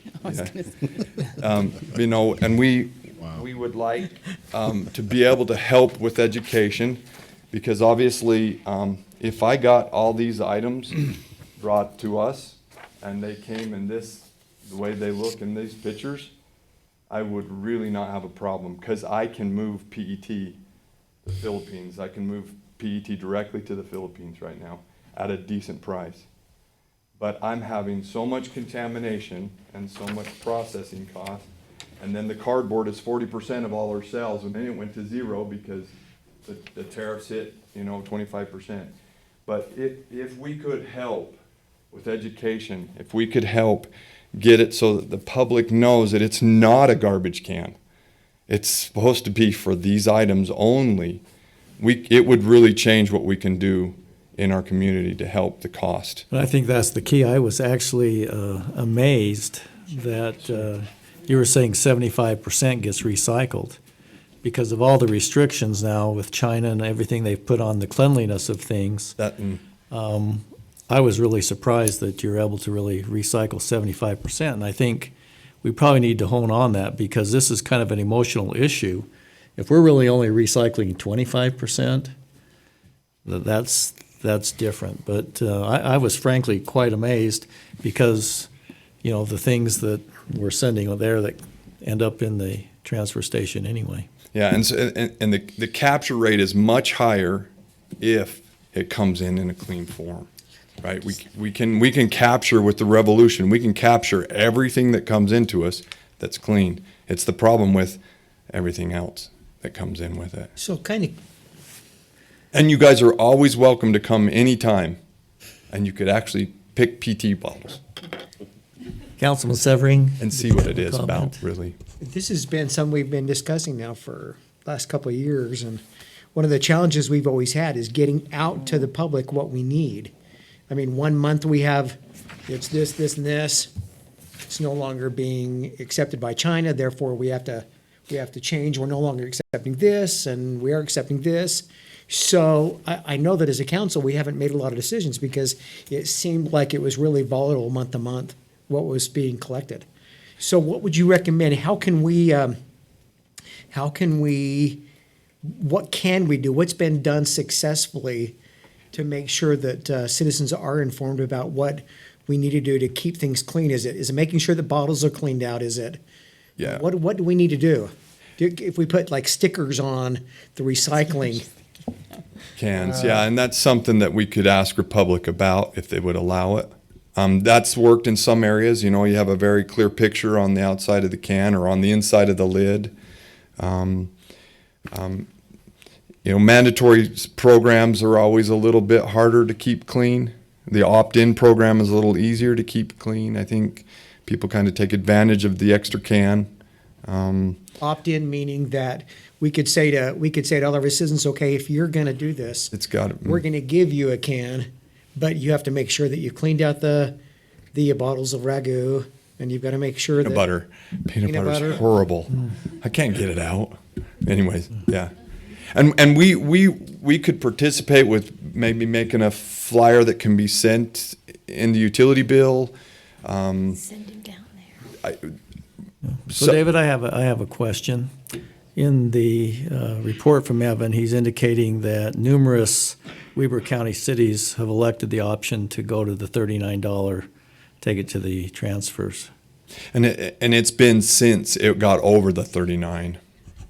G: And we would like to be able to help with education, because obviously, if I got all these items brought to us and they came in the way they look in these pictures, I would really not have a problem, because I can move PET to the Philippines. I can move PET directly to the Philippines right now at a decent price. But I'm having so much contamination and so much processing cost, and then the cardboard is 40% of all our sales, and then it went to zero because the tariffs hit, 25%. But if we could help with education, if we could help get it so that the public knows that it's not a garbage can, it's supposed to be for these items only, it would really change what we can do in our community to help the cost.
A: And I think that's the key. I was actually amazed that you were saying 75% gets recycled, because of all the restrictions now with China and everything they've put on the cleanliness of things. I was really surprised that you're able to really recycle 75%. And I think we probably need to hone on that, because this is kind of an emotional issue. If we're really only recycling 25%, that's different. But I was frankly quite amazed, because, the things that we're sending there that end up in the transfer station anyway.
G: Yeah, and the capture rate is much higher if it comes in a clean form, right? We can capture with the Revolution. We can capture everything that comes into us that's clean. It's the problem with everything else that comes in with it.
C: So kind of,
G: And you guys are always welcome to come anytime, and you could actually pick PT bottles
A: Councilman Severing?
G: and see what it is
A: Comment?
G: about, really.
C: this has been something we've been discussing now for last couple of years, and one of the challenges we've always had is getting out to the public what we need. I mean, 1 month we have, it's this, this, and this. It's no longer being accepted by China, therefore we have to change. We're no longer accepting this, and we are accepting this. So I know that as a council, we haven't made a lot of decisions because it seemed like it was really volatile month to month, what was being collected. So what would you recommend? What can we do? What's been done successfully to make sure that citizens are informed about what we need to do to keep things clean? Is it making sure that bottles are cleaned out? Is it?
G: Yeah.
C: What do we need to do? If we put like stickers on the recycling,
G: Cans, yeah, and that's something that we could ask Republic about if they would allow it. That's worked in some areas. You know, you have a very clear picture on the outside of the can or on the inside of the lid. You know, mandatory programs are always a little bit harder to keep clean. The opt-in program is a little easier to keep clean. I think people kind of take advantage of the extra can.
C: opt-in meaning that we could say to all of our citizens, okay, if you're going to do this,
G: It's got
C: we're going to give you a can, but you have to make sure that you cleaned out the bottles of ragu, and you've got to make sure
G: peanut
C: that
G: butter. Peanut
C: Peanut
G: butter's
C: butter.
G: horrible. I can't get it out. Anyways, yeah. And we could participate with maybe making a flyer that can be sent in the utility bill.
D: Send him down there.
A: So David, I have a question. In the report from Evan, he's indicating that numerous Weber County cities have elected the option to go to the $39, take it to the transfers.
G: And it's been since it got over the 39.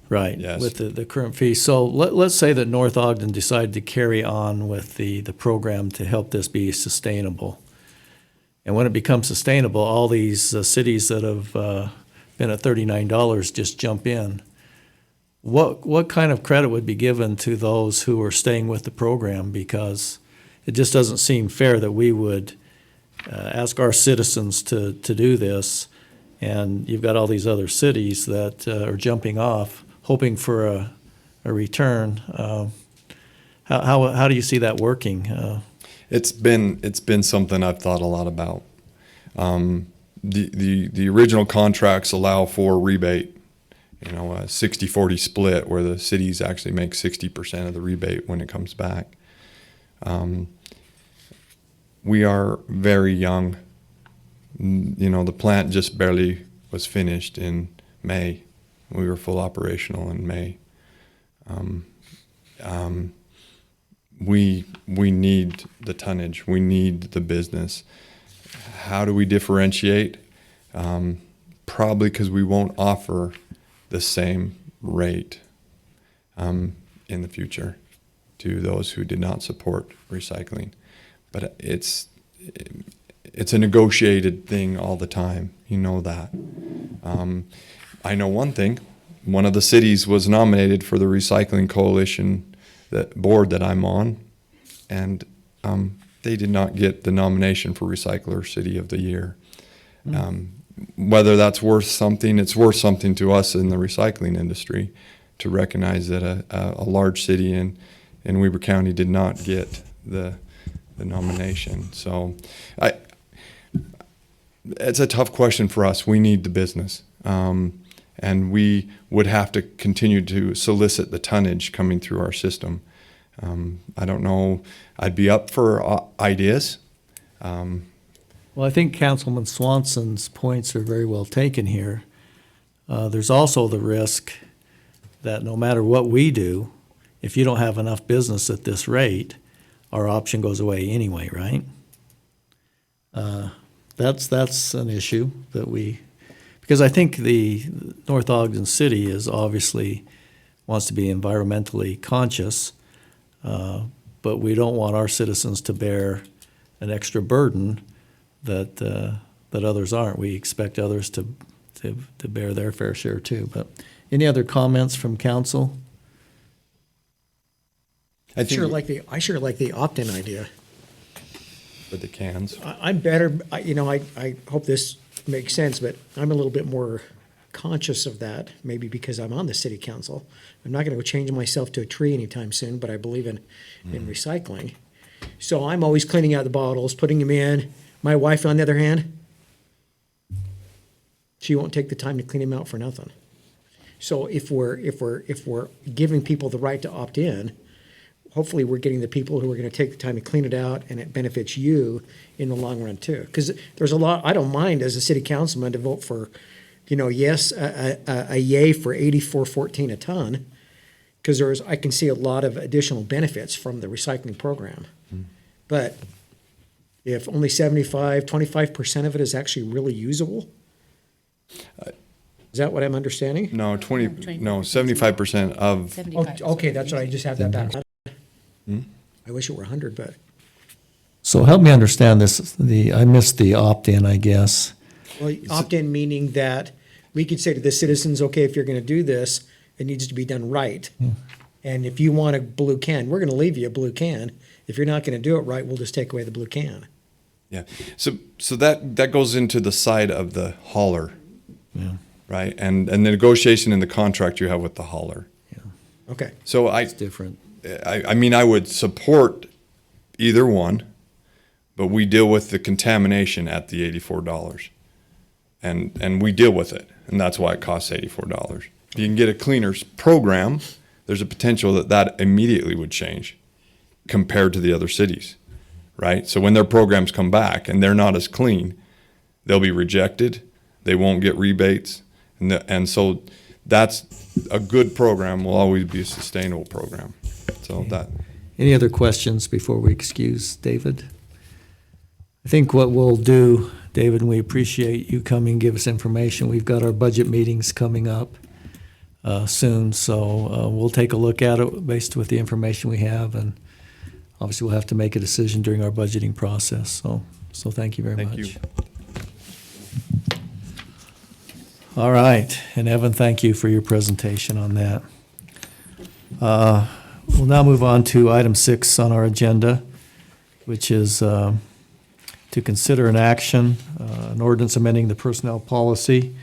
A: Right,
G: Yes.
A: with the current fee. So let's say that North Ogden decided to carry on with the program to help this be sustainable. And when it becomes sustainable, all these cities that have been at $39 just jump in. What kind of credit would be given to those who are staying with the program? Because it just doesn't seem fair that we would ask our citizens to do this, and you've got all these other cities that are jumping off, hoping for a return. How do you see that working?
G: It's been something I've thought a lot about. The original contracts allow for rebate, you know, a 60-40 split where the cities actually make 60% of the rebate when it comes back. We are very young. You know, the plant just barely was finished in May. We were full operational in May. We need the tonnage. We need the business. How do we differentiate? Probably because we won't offer the same rate in the future to those who did not support recycling. But it's a negotiated thing all the time. You know that. I know one thing. One of the cities was nominated for the Recycling Coalition board that I'm on, and they did not get the nomination for Recycler City of the Year. Whether that's worth something, it's worth something to us in the recycling industry to recognize that a large city in Weber County did not get the nomination. So it's a tough question for us. We need the business. And we would have to continue to solicit the tonnage coming through our system. I don't know. I'd be up for ideas.
A: Well, I think Councilman Swanson's points are very well taken here. There's also the risk that no matter what we do, if you don't have enough business at this rate, our option goes away anyway, right? That's an issue that because I think the North Ogden City is obviously wants to be environmentally conscious, but we don't want our citizens to bear an extra burden that others aren't. We expect others to bear their fair share too. But any other comments from council?
C: I sure like the opt-in idea.
G: For the cans.
C: I'm better. I hope this makes sense, but I'm a little bit more conscious of that, maybe because I'm on the city council. I'm not gonna go change myself to a tree anytime soon, but I believe in recycling. So I'm always cleaning out the bottles, putting them in. My wife, on the other hand, she won't take the time to clean them out for nothing. So if we're giving people the right to opt in, hopefully we're getting the people who are gonna take the time to clean it out, and it benefits you in the long run too. Because there's a lot, I don't mind as a city councilman to vote for, yes, a yay for 84.14 a ton, because I can see a lot of additional benefits from the recycling program. But if only 25% of it is actually really usable, is that what I'm understanding?
G: No, 75% of,
C: Oh, okay, that's what I just have that back. I wish it were 100, but
A: So help me understand this, I missed the opt-in, I guess.
C: well, opt-in meaning that we could say to the citizens, okay, if you're gonna do this, it needs to be done right. And if you want a blue can, we're gonna leave you a blue can. If you're not gonna do it right, we'll just take away the blue can.
G: yeah. So that goes into the side of the hauler, right? And the negotiation and the contract you have with the hauler.
C: Okay,
G: So
A: It's different.
G: I mean, I would support either one, but we deal with the contamination at the $84. And we deal with it, and that's why it costs $84. If you can get a cleaners program, there's a potential that immediately would change compared to the other cities, right? So when their programs come back and they're not as clean, they'll be rejected, they won't get rebates, and so that's a good program, will always be a sustainable program. So that,
A: Any other questions before we excuse David? I think what we'll do, David, and we appreciate you coming, give us information. We've got our budget meetings coming up soon, so we'll take a look at it based with the information we have, and obviously we'll have to make a decision during our budgeting process. So thank you very much.
G: thank you.
A: All right, and Evan, thank you for your presentation on that. We'll now move on to item 6 on our agenda, which is to consider an action, an ordinance amending the personnel policy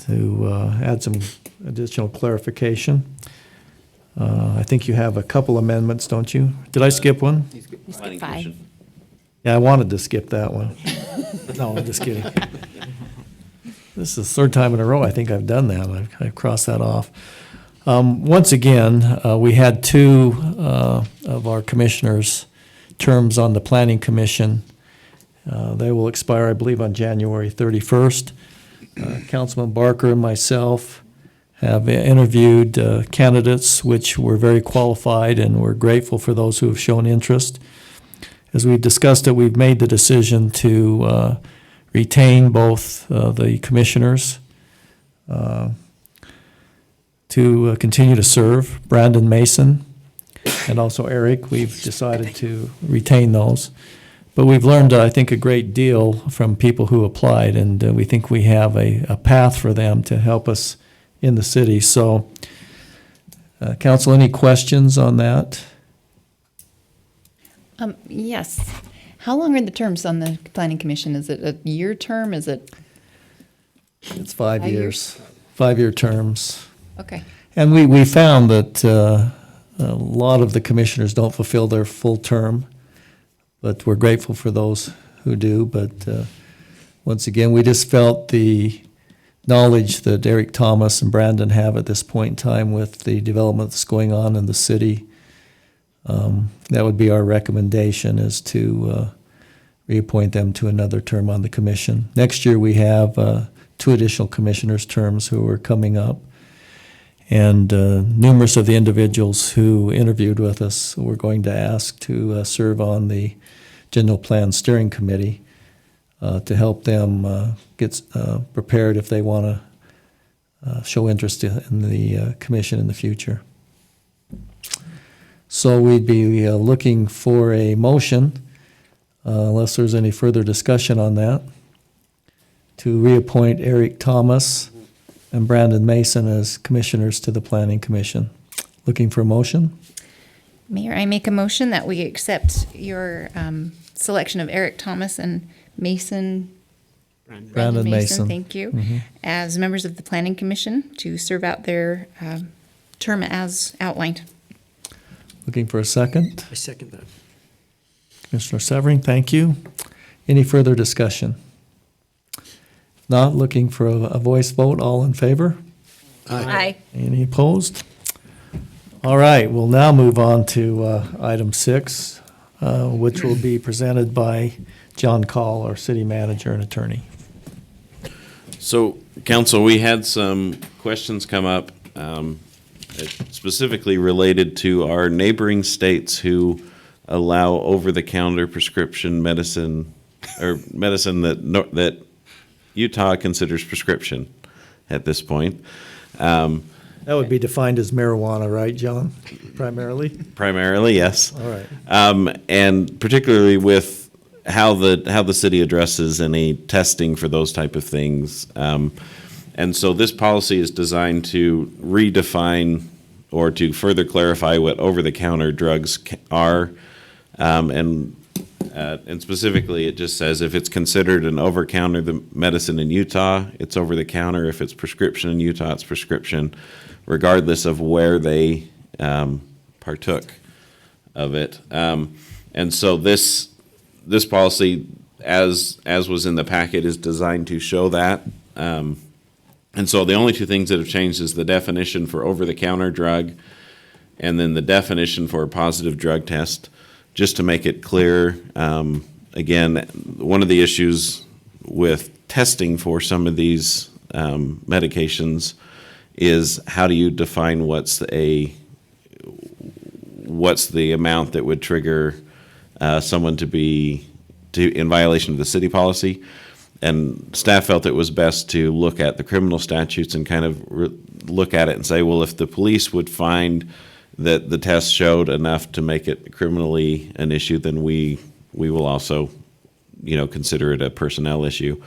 A: to add some additional clarification. I think you have a couple amendments, don't you? Did I skip one?
D: You skip 5.
A: Yeah, I wanted to skip that one. No, I'm just kidding. This is the third time in a row I think I've done that. I've crossed that off. Once again, we had 2 of our commissioners' terms on the Planning Commission. They will expire, I believe, on January 31st. Councilman Barker and myself have interviewed candidates which were very qualified, and we're grateful for those who have shown interest. As we've discussed it, we've made the decision to retain both the commissioners to continue to serve. Brandon Mason and also Eric, we've decided to retain those. But we've learned, I think, a great deal from people who applied, and we think we have a path for them to help us in the city. So, council, any questions on that?
D: Yes. How long are the terms on the planning commission? Is it a year term? Is it,
A: It's 5
D: 5
A: years, 5-year terms.
D: okay.
A: And we found that a lot of the commissioners don't fulfill their full term, but we're grateful for those who do. But once again, we just felt the knowledge that Eric Thomas and Brandon have at this point in time with the development that's going on in the city. That would be our recommendation, is to reappoint them to another term on the commission. Next year, we have 2 additional commissioners' terms who are coming up. And numerous of the individuals who interviewed with us we're going to ask to serve on the General Plan Steering Committee to help them get prepared if they want to show interest in the commission in the future. So we'd be looking for a motion, unless there's any further discussion on that, to reappoint Eric Thomas and Brandon Mason as commissioners to the Planning Commission. Looking for a motion?
D: Mayor, I make a motion that we accept your selection of Eric Thomas and Mason
A: Brandon Mason.
H: Thank you. As members of the Planning Commission to serve out their term as outlined.
A: Looking for a second?
C: I second that.
A: Commissioner Severing, thank you. Any further discussion? Not looking for a voice vote. All in favor?
D: Aye.
A: Any opposed? All right, we'll now move on to item 6, which will be presented by John Call, our city manager and attorney.
I: So, council, we had some questions come up specifically related to our neighboring states who allow over-the-counter prescription medicine, or medicine that Utah considers prescription at this point.
A: That would be defined as marijuana, right, John, primarily?
I: Primarily, yes.
A: All right.
I: And particularly with how the city addresses any testing for those type of things. And so this policy is designed to redefine or to further clarify what over-the-counter drugs are. And specifically, it just says if it's considered an over-counter medicine in Utah, it's over-the-counter. If it's prescription in Utah, it's prescription, regardless of where they partook of it. And so this policy, as was in the packet, is designed to show that. And so the only two things that have changed is the definition for over-the-counter drug and then the definition for a positive drug test, just to make it clear. Again, one of the issues with testing for some of these medications is how do you define what's the amount that would trigger someone to be in violation of the city policy. And staff felt it was best to look at the criminal statutes and kind of look at it and say, well, if the police would find that the test showed enough to make it criminally an issue, then we will also, consider it a personnel issue.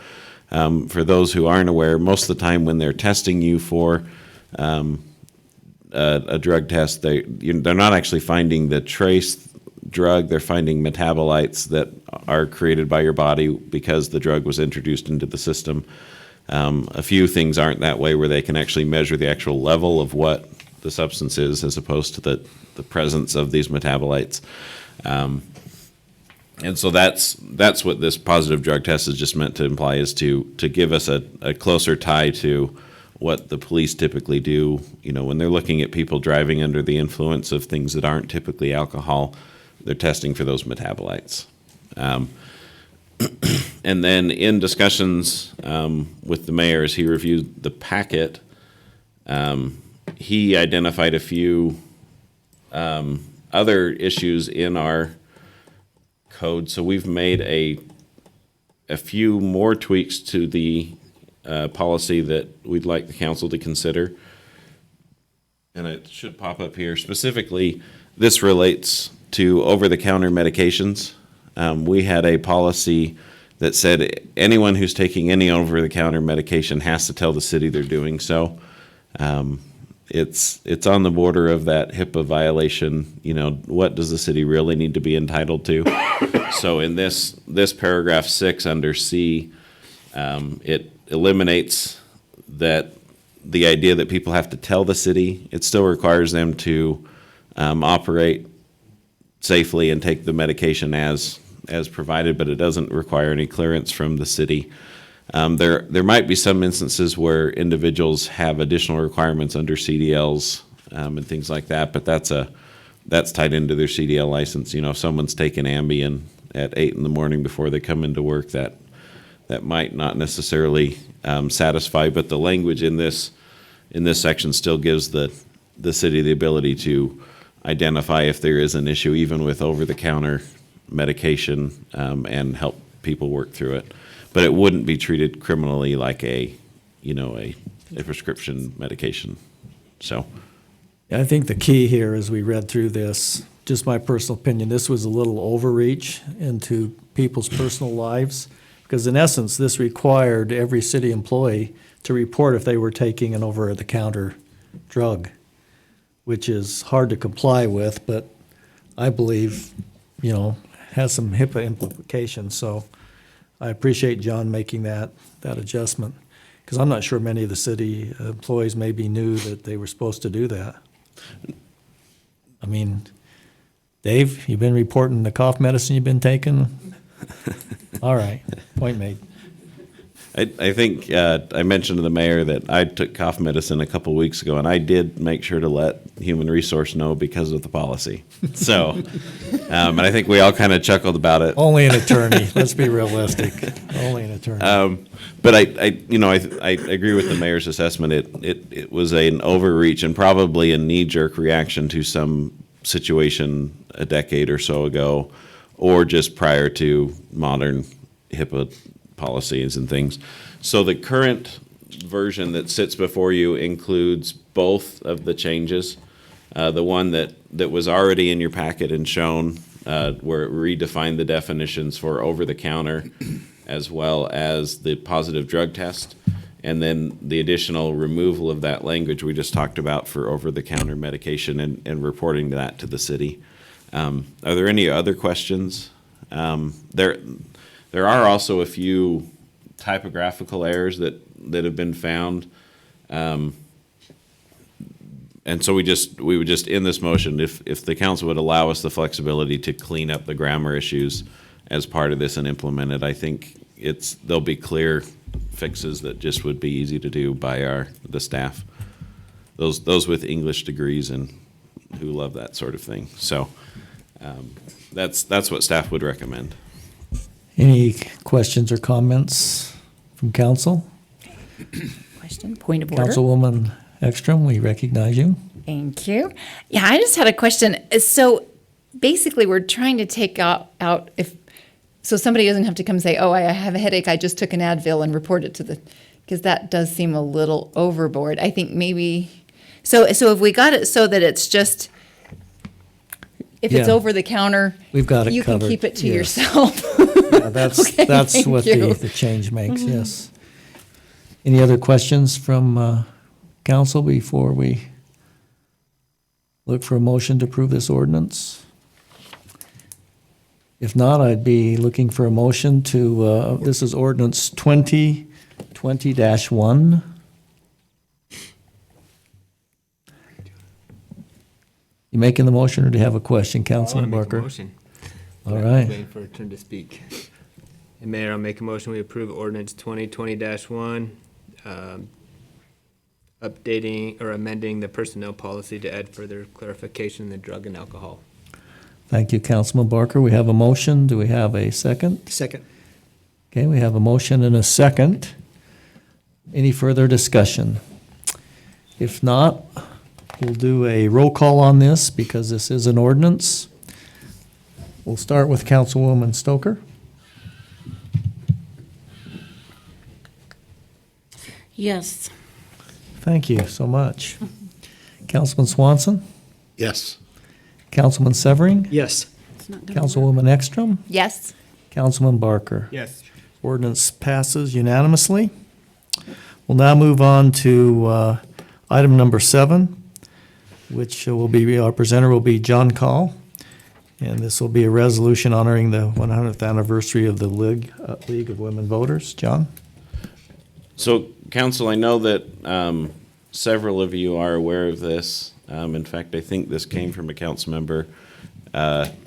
I: For those who aren't aware, most of the time when they're testing you for a drug test, they're not actually finding the trace drug, they're finding metabolites that are created by your body because the drug was introduced into the system. A few things aren't that way, where they can actually measure the actual level of what the substance is as opposed to the presence of these metabolites. And so that's what this positive drug test is just meant to imply, is to give us a closer tie to what the police typically do, when they're looking at people driving under the influence of things that aren't typically alcohol. They're testing for those metabolites. And then in discussions with the mayor, as he reviewed the packet, he identified a few other issues in our code. So we've made a few more tweaks to the policy that we'd like the council to consider. And it should pop up here. Specifically, this relates to over-the-counter medications. We had a policy that said anyone who's taking any over-the-counter medication has to tell the city they're doing so. It's on the border of that HIPAA violation. What does the city really need to be entitled to? So in this paragraph 6 under C, it eliminates the idea that people have to tell the city. It still requires them to operate safely and take the medication as provided, but it doesn't require any clearance from the city. There might be some instances where individuals have additional requirements under CDLs and things like that, but that's tied into their CDL license. If someone's taking Ambien at 8 in the morning before they come into work, that might not necessarily satisfy. But the language in this section still gives the city the ability to identify if there is an issue, even with over-the-counter medication, and help people work through it. But it wouldn't be treated criminally like a prescription medication. So,
A: I think the key here, as we read through this, just my personal opinion, this was a little overreach into people's personal lives, because in essence, this required every city employee to report if they were taking an over-the-counter drug, which is hard to comply with, but I believe, has some HIPAA implications. So I appreciate John making that adjustment, because I'm not sure many of the city employees maybe knew that they were supposed to do that. I mean, Dave, you've been reporting the cough medicine you've been taking? All right, point made.
I: I think I mentioned to the mayor that I took cough medicine a couple weeks ago, and I did make sure to let Human Resource know because of the policy. So, and I think we all kind of chuckled about it.
A: Only an attorney, let's be realistic, only an attorney.
I: But I agree with the mayor's assessment. It was an overreach and probably a knee-jerk reaction to some situation a decade or so ago, or just prior to modern HIPAA policies and things. So the current version that sits before you includes both of the changes. The one that was already in your packet and shown, where it redefined the definitions for over-the-counter as well as the positive drug test, and then the additional removal of that language we just talked about for over-the-counter medication and reporting that to the city. Are there any other questions? There are also a few typographical errors that have been found. And so we would just in this motion, if the council would allow us the flexibility to clean up the grammar issues as part of this and implement it, I think there'll be clear fixes that just would be easy to do by the staff. Those with English degrees and who love that sort of thing. So that's what staff would recommend.
A: Any questions or comments from council?
H: Question, point of order.
A: Councilwoman Ekstrom, we recognize you.
H: Thank you. Yeah, I just had a question. So basically, we're trying to take out so somebody doesn't have to come say, oh, I have a headache, I just took an Advil and report it to because that does seem a little overboard. I think maybe, so if we got it so that it's just, if it's
A: Yeah.
H: over the counter,
A: We've got it
H: you
A: covered.
H: can keep it to
A: Yes.
H: yourself.
A: Yeah, that's
H: Okay, thank
A: what
H: you.
A: the change makes, yes. Any other questions from council before we look for a motion to approve this ordinance? If not, I'd be looking for a motion to, this is ordinance 2020-1. You making the motion, or do you have a question, Councilman Barker?
J: Motion.
A: All right.
J: Waiting for a turn to speak. And Mayor, I'll make a motion, we approve ordinance 2020-1, updating or amending the personnel policy to add further clarification in the drug and alcohol.
A: Thank you, Councilman Barker. We have a motion. Do we have a second?
C: Second.
A: Okay, we have a motion and a second. Any further discussion? If not, we'll do a roll call on this because this is an ordinance. We'll start with Councilwoman Stoker.
K: Yes.
A: Thank you so much. Councilman Swanson,
F: Yes.
A: Councilman Severing,
C: Yes.
K: It's not gonna
A: Councilwoman Ekstrom,
H: Yes.
A: Councilman Barker.
J: Yes.
A: Ordinance passes unanimously. We'll now move on to item number 7, which will be, our presenter will be John Call. And this will be a resolution honoring the 100th anniversary of the League of Women Voters. John?
I: So, council, I know that several of you are aware of this. In fact, I think this came from a council member.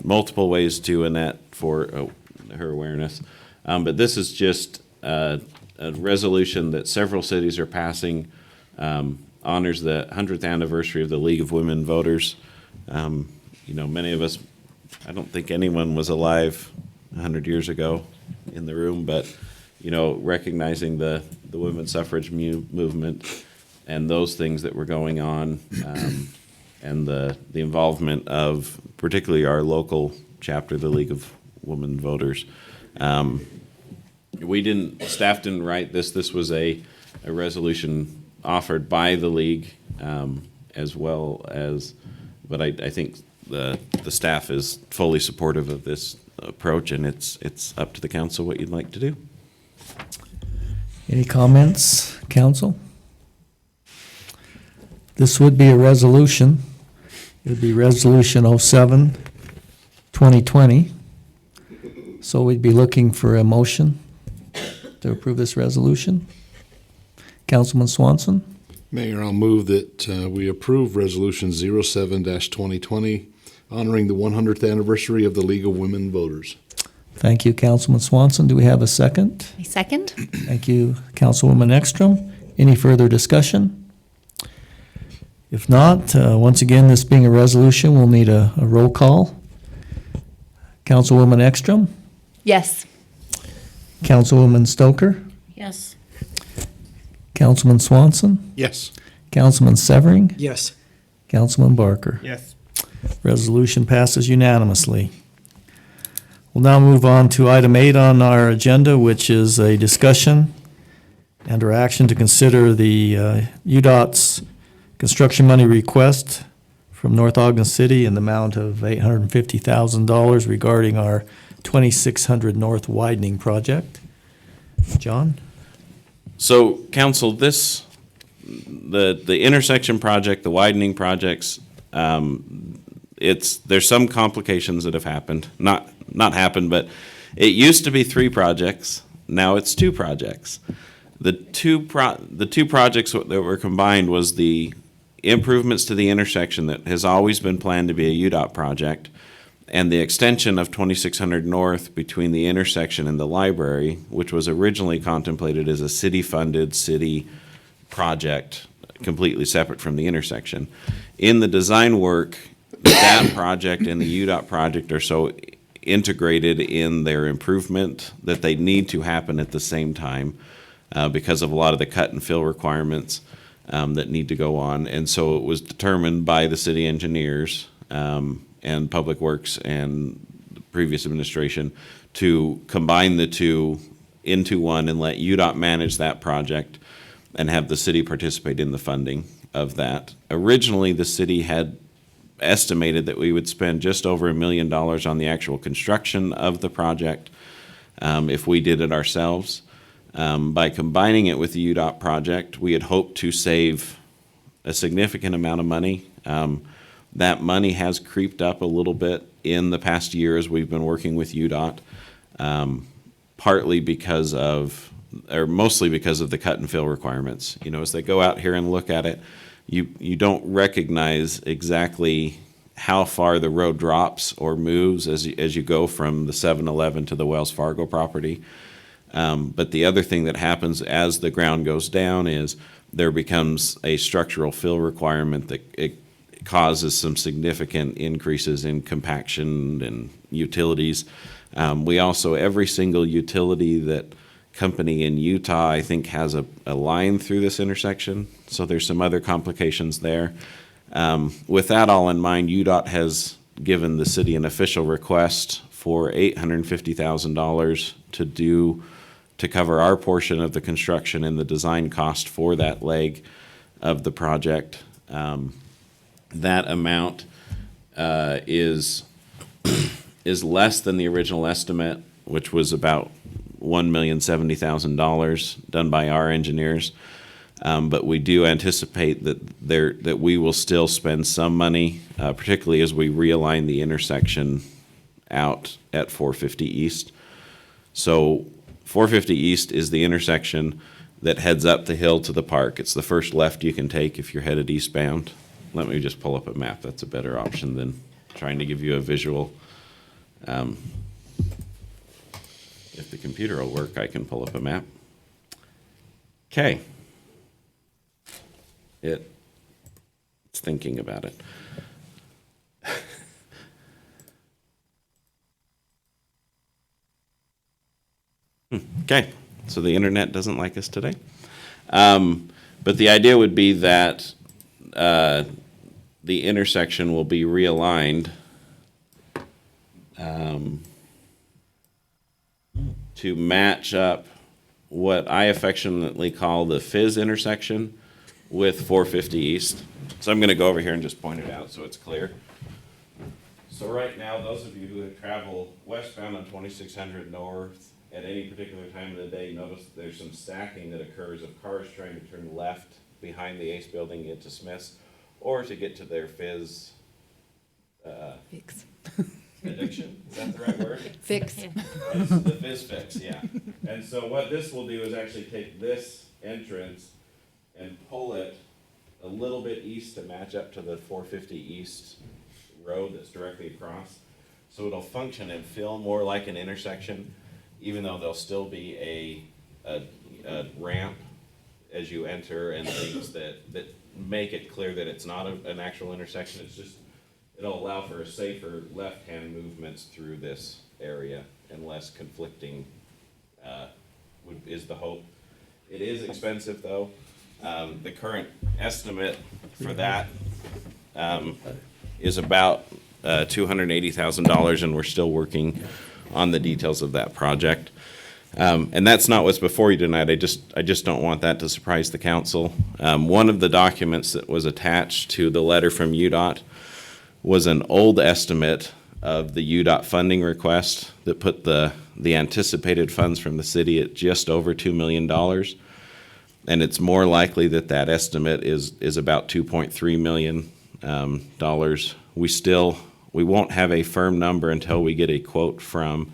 I: Multiple ways to Annette for her awareness. But this is just a resolution that several cities are passing, honors the 100th anniversary of the League of Women Voters. Many of us, I don't think anyone was alive 100 years ago in the room, but recognizing the women's suffrage movement and those things that were going on, and the involvement of particularly our local chapter, the League of Women Voters. Staff didn't write this. This was a resolution offered by the league, as well as, but I think the staff is fully supportive of this approach, and it's up to the council what you'd like to do.
A: Any comments, council? This would be a resolution. It would be Resolution 07-2020. So we'd be looking for a motion to approve this resolution? Councilman Swanson?
F: Mayor, I'll move that we approve Resolution 07-2020, honoring the 100th anniversary of the League of Women Voters.
A: Thank you, Councilman Swanson. Do we have a second?
D: A second?
A: Thank you, Councilwoman Ekstrom. Any further discussion? If not, once again, this being a resolution, we'll need a roll call. Councilwoman Ekstrom?
D: Yes.
A: Councilwoman Stoker?
K: Yes.
A: Councilman Swanson?
F: Yes.
A: Councilman Severing?
C: Yes.
A: Councilman Barker?
J: Yes.
A: Resolution passes unanimously. We'll now move on to item 8 on our agenda, which is a discussion and or action to consider the UDOT's construction money request from North Ogden City in the amount of $850,000 regarding our 2600 North widening project. John?
I: So, council, the intersection project, the widening projects, there's some complications that have happened. Not happened, but it used to be 3 projects. Now it's 2 projects. The two projects that were combined was the improvements to the intersection that has always been planned to be a UDOT project, and the extension of 2600 North between the intersection and the library, which was originally contemplated as a city-funded city project, completely separate from the intersection. In the design work, that project and the UDOT project are so integrated in their improvement that they need to happen at the same time because of a lot of the cut and fill requirements that need to go on. And so it was determined by the city engineers and Public Works and the previous administration to combine the two into one and let UDOT manage that project and have the city participate in the funding of that. Originally, the city had estimated that we would spend just over $1 million on the actual construction of the project if we did it ourselves. By combining it with the UDOT project, we had hoped to save a significant amount of money. That money has creeped up a little bit in the past year as we've been working with UDOT, partly because of, or mostly because of the cut and fill requirements. You know, as they go out here and look at it, you don't recognize exactly how far the road drops or moves as you go from the 7-Eleven to the Wells Fargo property. But the other thing that happens as the ground goes down is there becomes a structural fill requirement that it causes some significant increases in compaction and utilities. We also, every single utility that company in Utah, I think, has a line through this intersection. So there's some other complications there. With that all in mind, UDOT has given the city an official request for $850,000 to cover our portion of the construction and the design cost for that leg of the project. That amount is less than the original estimate, which was about $1,070,000 done by our engineers. But we do anticipate that we will still spend some money, particularly as we realign the intersection out at 450 East. So 450 East is the intersection that heads up the hill to the park. It's the first left you can take if you're headed eastbound. Let me just pull up a map. That's a better option than trying to give you a visual. If the computer will work, I can pull up a map. Okay. It's thinking about it. Okay, so the internet doesn't like us today. But the idea would be that the intersection will be realigned to match up what I affectionately call the Fizz intersection with 450 East. So I'm going to go over here and just point it out so it's clear. So right now, those of you who have traveled westbound on 2600 North at any particular time of the day, notice that there's some stacking that occurs of cars trying to turn left behind the Ace Building into Smith's or to get to their Fizz
D: Fix.
I: addiction. Is that the right word?
D: Fix.
I: It's the Fizz fix, yeah. And so what this will do is actually take this entrance and pull it a little bit east to match up to the 450 East road that's directly across. So it'll function and feel more like an intersection, even though there'll still be a ramp as you enter and things that make it clear that it's not an actual intersection. It's just, it'll allow for a safer left-hand movements through this area and less conflicting, is the hope. It is expensive though. The current estimate for that is about $280,000, and we're still working on the details of that project. And that's not what's before you tonight. I just don't want that to surprise the council. One of the documents that was attached to the letter from UDOT was an old estimate of the UDOT funding request that put the anticipated funds from the city at just over $2 million. And it's more likely that that estimate is about $2.3 million. We won't have a firm number until we get a quote from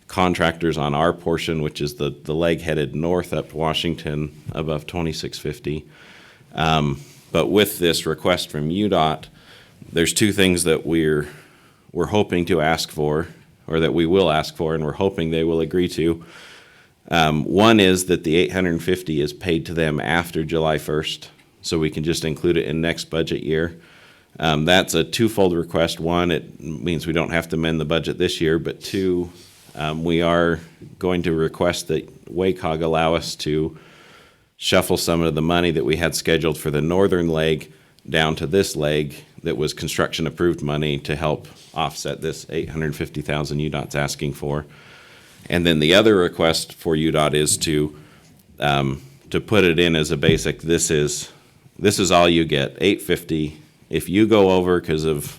I: contractors on our portion, which is the leg headed north up to Washington above 2650. But with this request from UDOT, there's two things that we're hoping to ask for, or that we will ask for, and we're hoping they will agree to. One is that the $850 is paid to them after July 1st, so we can just include it in next budget year. That's a twofold request. One, it means we don't have to amend the budget this year, but two, we are going to request that WACOG allow us to shuffle some of the money that we had scheduled for the northern leg down to this leg that was construction approved money to help offset this $850,000 UDOT's asking for. And then the other request for UDOT is to put it in as a basic, this is all you get, $850. If you go over because of,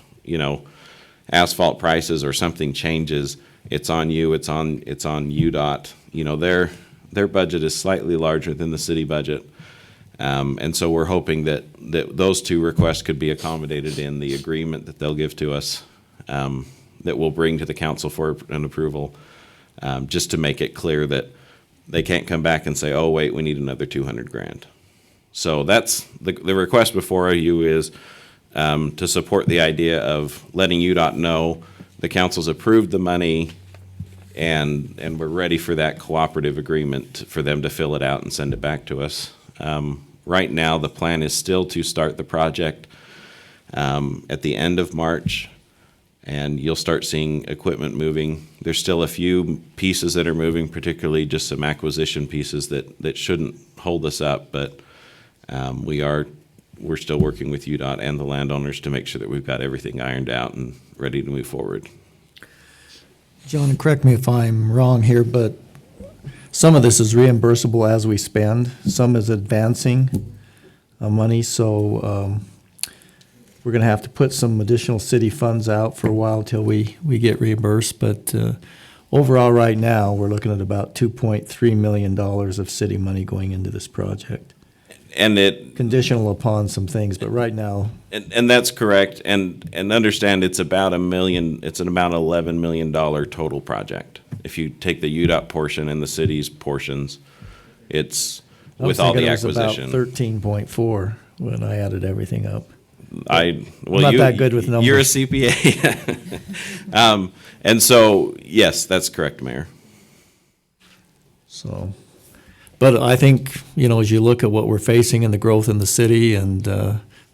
I: asphalt prices or something changes, it's on you, it's on UDOT. Their budget is slightly larger than the city budget. And so we're hoping that those two requests could be accommodated in the agreement that they'll give to us, that we'll bring to the council for an approval, just to make it clear that they can't come back and say, oh, wait, we need another $200,000. So that's the request before you is to support the idea of letting UDOT know the council's approved the money and we're ready for that cooperative agreement for them to fill it out and send it back to us. Right now, the plan is still to start the project at the end of March, and you'll start seeing equipment moving. There's still a few pieces that are moving, particularly just some acquisition pieces that shouldn't hold us up, but we're still working with UDOT and the landowners to make sure that we've got everything ironed out and ready to move forward.
A: John, correct me if I'm wrong here, but some of this is reimbursable as we spend. Some is advancing money, so we're going to have to put some additional city funds out for a while till we get reimbursed. But overall, right now, we're looking at about $2.3 million of city money going into this project.
I: And it
A: Conditional upon some things, but right now,
I: and that's correct. And understand it's about $1 million. It's about $11 million total project. If you take the UDOT portion and the city's portions, it's with all the acquisition.
A: I was about 13.4 when I added everything up.
I: I'm
A: not that good with numbers.
I: You're a CPA. And so, yes, that's correct, Mayor.
A: So, but I think, as you look at what we're facing and the growth in the city and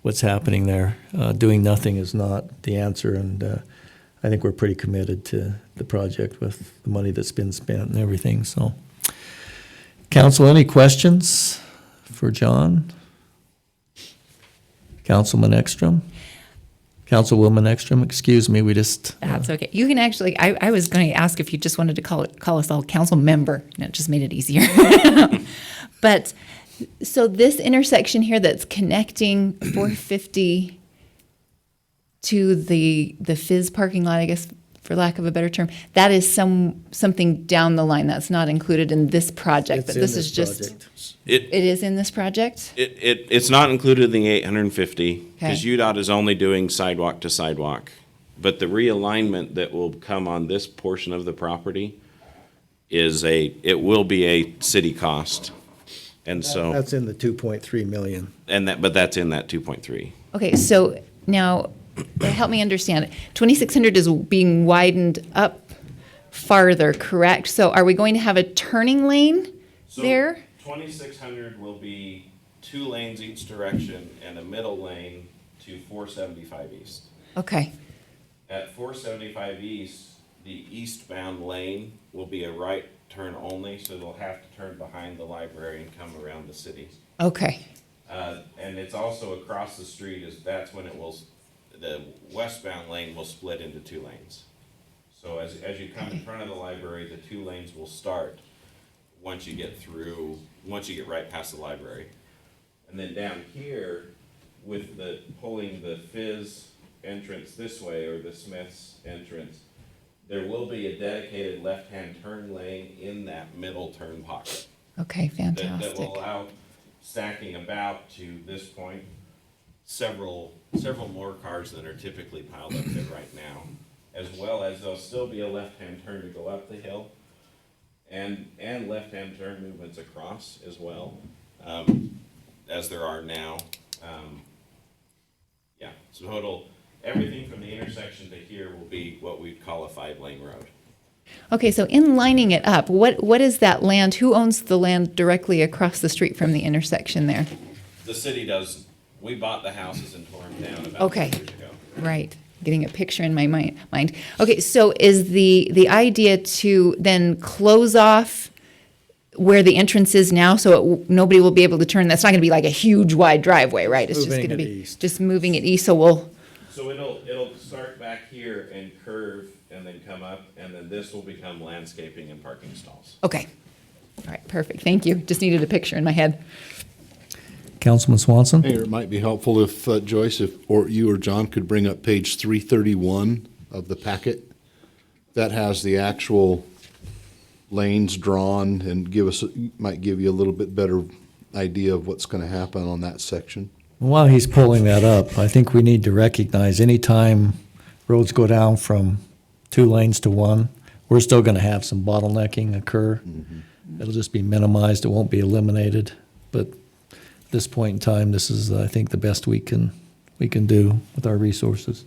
A: what's happening there, doing nothing is not the answer. And I think we're pretty committed to the project with the money that's been spent and everything. So, council, any questions for John? Councilman Ekstrom? Councilwoman Ekstrom, excuse me, we just...
H: That's okay. You can actually, I was going to ask if you just wanted to call us all council member. No, it just made it easier. But, so this intersection here that's connecting 450 to the Fizz parking lot, I guess, for lack of a better term, that is something down the line that's not included in this project, but this is just... It is in this project?
I: It's not included in the 850 because
H: Okay.
I: UDOT is only doing sidewalk to sidewalk. But the realignment that will come on this portion of the property it will be a city cost. And so,
A: That's in the 2.3 million.
I: but that's in that 2.3.
D: Okay, so now, help me understand. 2600 is being widened up farther, correct? So are we going to have a turning lane there?
I: 2600 will be 2 lanes each direction and a middle lane to 475 East.
D: Okay,
I: At 475 East, the eastbound lane will be a right turn only, so they'll have to turn behind the library and come around the city.
D: okay,
I: And it's also across the street, that's when the westbound lane will split into 2 lanes. So as you come in front of the library, the 2 lanes will start once you get right past the library. And then down here, with pulling the Fizz entrance this way, or the Smith's entrance, there will be a dedicated left-hand turn lane in that middle turn pocket.
D: okay,
I: That
D: fantastic.
I: will allow stacking about to this point, several more cars than are typically piled up there right now, as well as there'll still be a left-hand turn to go up the hill, and left-hand turn movements across as well, as there are now. Yeah, so everything from the intersection to here will be what we'd call a 5-lane road.
D: Okay, so in lining it up, what is that land? Who owns the land directly across the street from the intersection there?
I: The city does, we bought the houses and tore them down about
D: Okay.
I: 2 years ago.
D: Right, getting a picture in my mind. Okay, so is the idea to then close off where the entrance is now, so nobody will be able to turn? That's not going to be like a huge wide driveway, right? It's just
A: Moving
D: going to
A: it
D: be
A: east.
D: just moving it east. So we'll.
I: So it'll start back here and curve and then come up, and then this will become landscaping and parking stalls.
D: Okay. All right. Perfect. Thank you. Just needed a picture in my head.
A: Councilman Swanson?
F: Mayor, it might be helpful if Joyce, or you or John could bring up page 331 of the packet. That has the actual lanes drawn and might give you a little bit better idea of what's going to happen on that section.
A: While he's pulling that up, I think we need to recognize anytime roads go down from 2 lanes to 1, we're still going to have some bottlenecking occur. It'll just be minimized. It won't be eliminated. But at this point in time, this is, I think, the best we can do with our resources.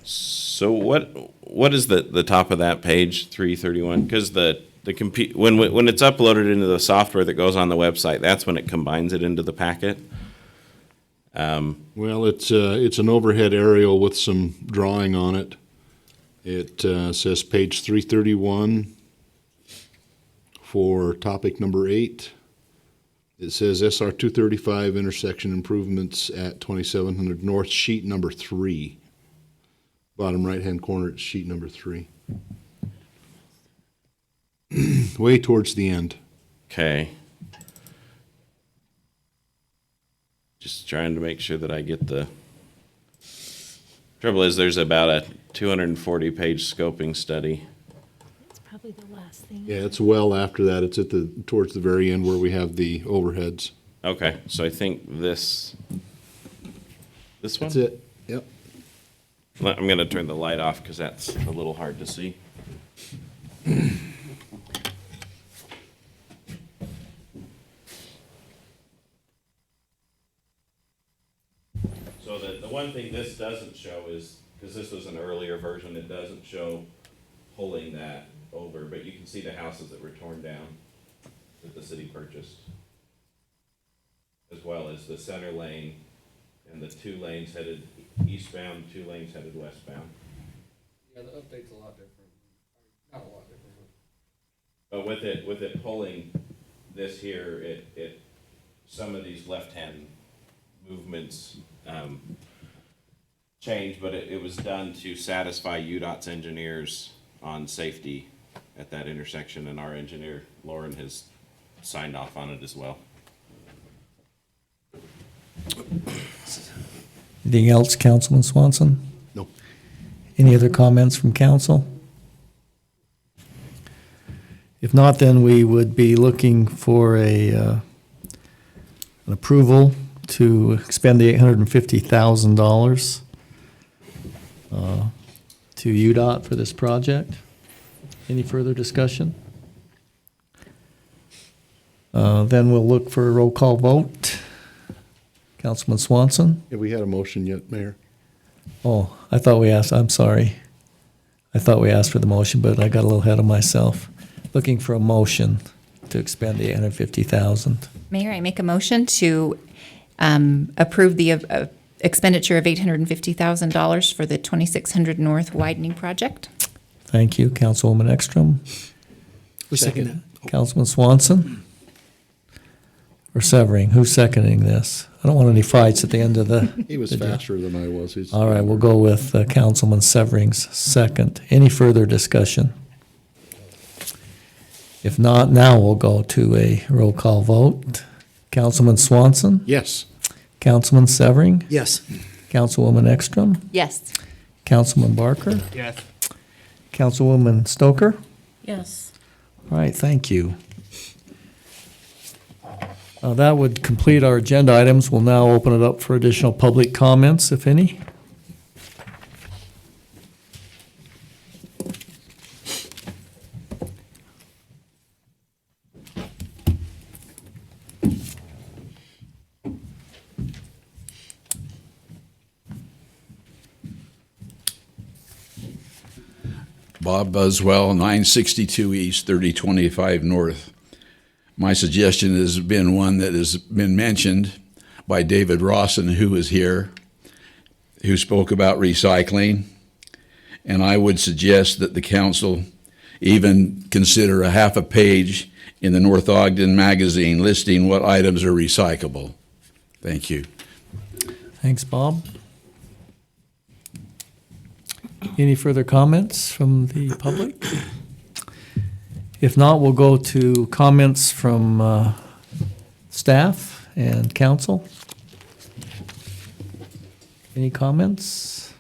I: So what is the top of that page, 331? Because when it's uploaded into the software that goes on the website, that's when it combines it into the packet.
F: Well, it's an overhead aerial with some drawing on it. It says page 331 for topic number 8. It says SR 235 intersection improvements at 2700 North, sheet number 3. Bottom right-hand corner, it's sheet number 3. Way towards the end.
I: Okay. Just trying to make sure that I get the... Trouble is, there's about a 240-page scoping study.
K: It's probably the last thing.
F: Yeah, it's well after that. It's at towards the very end where we have the overheads.
I: Okay, so I think this one?
F: That's it. Yep.
I: I'm going to turn the light off because that's a little hard to see. So the one thing this doesn't show is, because this was an earlier version, it doesn't show pulling that over, but you can see the houses that were torn down that the city purchased, as well as the center lane and the 2 lanes headed eastbound, 2 lanes headed westbound.
L: Yeah, the update's a lot different. Not a lot different.
I: But with it pulling this here, it some of these left-hand movements changed, but it was done to satisfy UDOT's engineers on safety at that intersection, and our engineer, Lauren, has signed off on it as well.
A: Anything else, Councilman Swanson?
F: No.
A: Any other comments from council? If not, then we would be looking for an approval to expend the $850,000 to UDOT for this project. Any further discussion? Then we'll look for a roll call vote. Councilman Swanson?
F: Have we had a motion yet, Mayor?
A: Oh, I thought we asked, I'm sorry. I thought we asked for the motion, but I got a little ahead of myself. Looking for a motion to expend the $850,000.
H: Mayor, I make a motion to approve the expenditure of $850,000 for the 2600 North widening project.
A: Thank you, Councilwoman Ekstrom.
C: Who's second that?
A: Councilman Swanson? Or Severing? Who's seconding this? I don't want any fights at the end of the...
F: He was
A: the deal.
F: faster than I was. He's-
A: All right, we'll go with Councilman Severing's second. Any further discussion? If not, now we'll go to a roll call vote. Councilman Swanson?
F: Yes.
A: Councilman Severing?
C: Yes.
A: Councilwoman Ekstrom?
H: Yes.
A: Councilman Barker?
J: Yes.
A: Councilwoman Stoker?
K: Yes.
A: All right, thank you. That would complete our agenda items. We'll now open it up for additional public comments, if any.
M: Bob Buswell, 962 East, 3025 North. My suggestion has been one that has been mentioned by David Rawson, who is here, who spoke about recycling. And I would suggest that the council even consider a half a page in the North Ogden Magazine listing what items are recyclable. Thank you.
A: Thanks, Bob. Any further comments from the public? If not, we'll go to comments from staff and council. Any comments?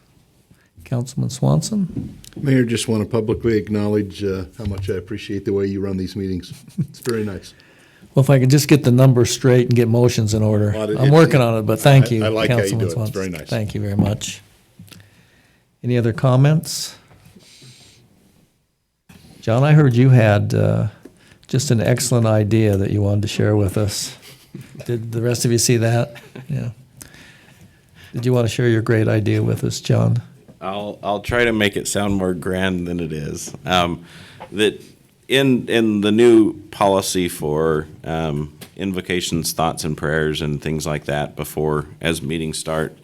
A: Councilman Swanson?
F: Mayor, just want to publicly acknowledge how much I appreciate the way you run these meetings. It's very nice.
A: Well, if I could just get the numbers straight and get motions in order.
F: Well,
A: I'm working on it, but thank you,
F: I like how you
A: Councilman
F: do it. It's
A: Swanson.
F: very nice.
A: Thank you very much. Any other comments? John, I heard you had just an excellent idea that you wanted to share with us. Did the rest of you see that? Yeah. Did you want to share your great idea with us, John?
I: I'll try to make it sound more grand than it is. That in the new policy for invocations, thoughts, and prayers, and things like that before as meetings start,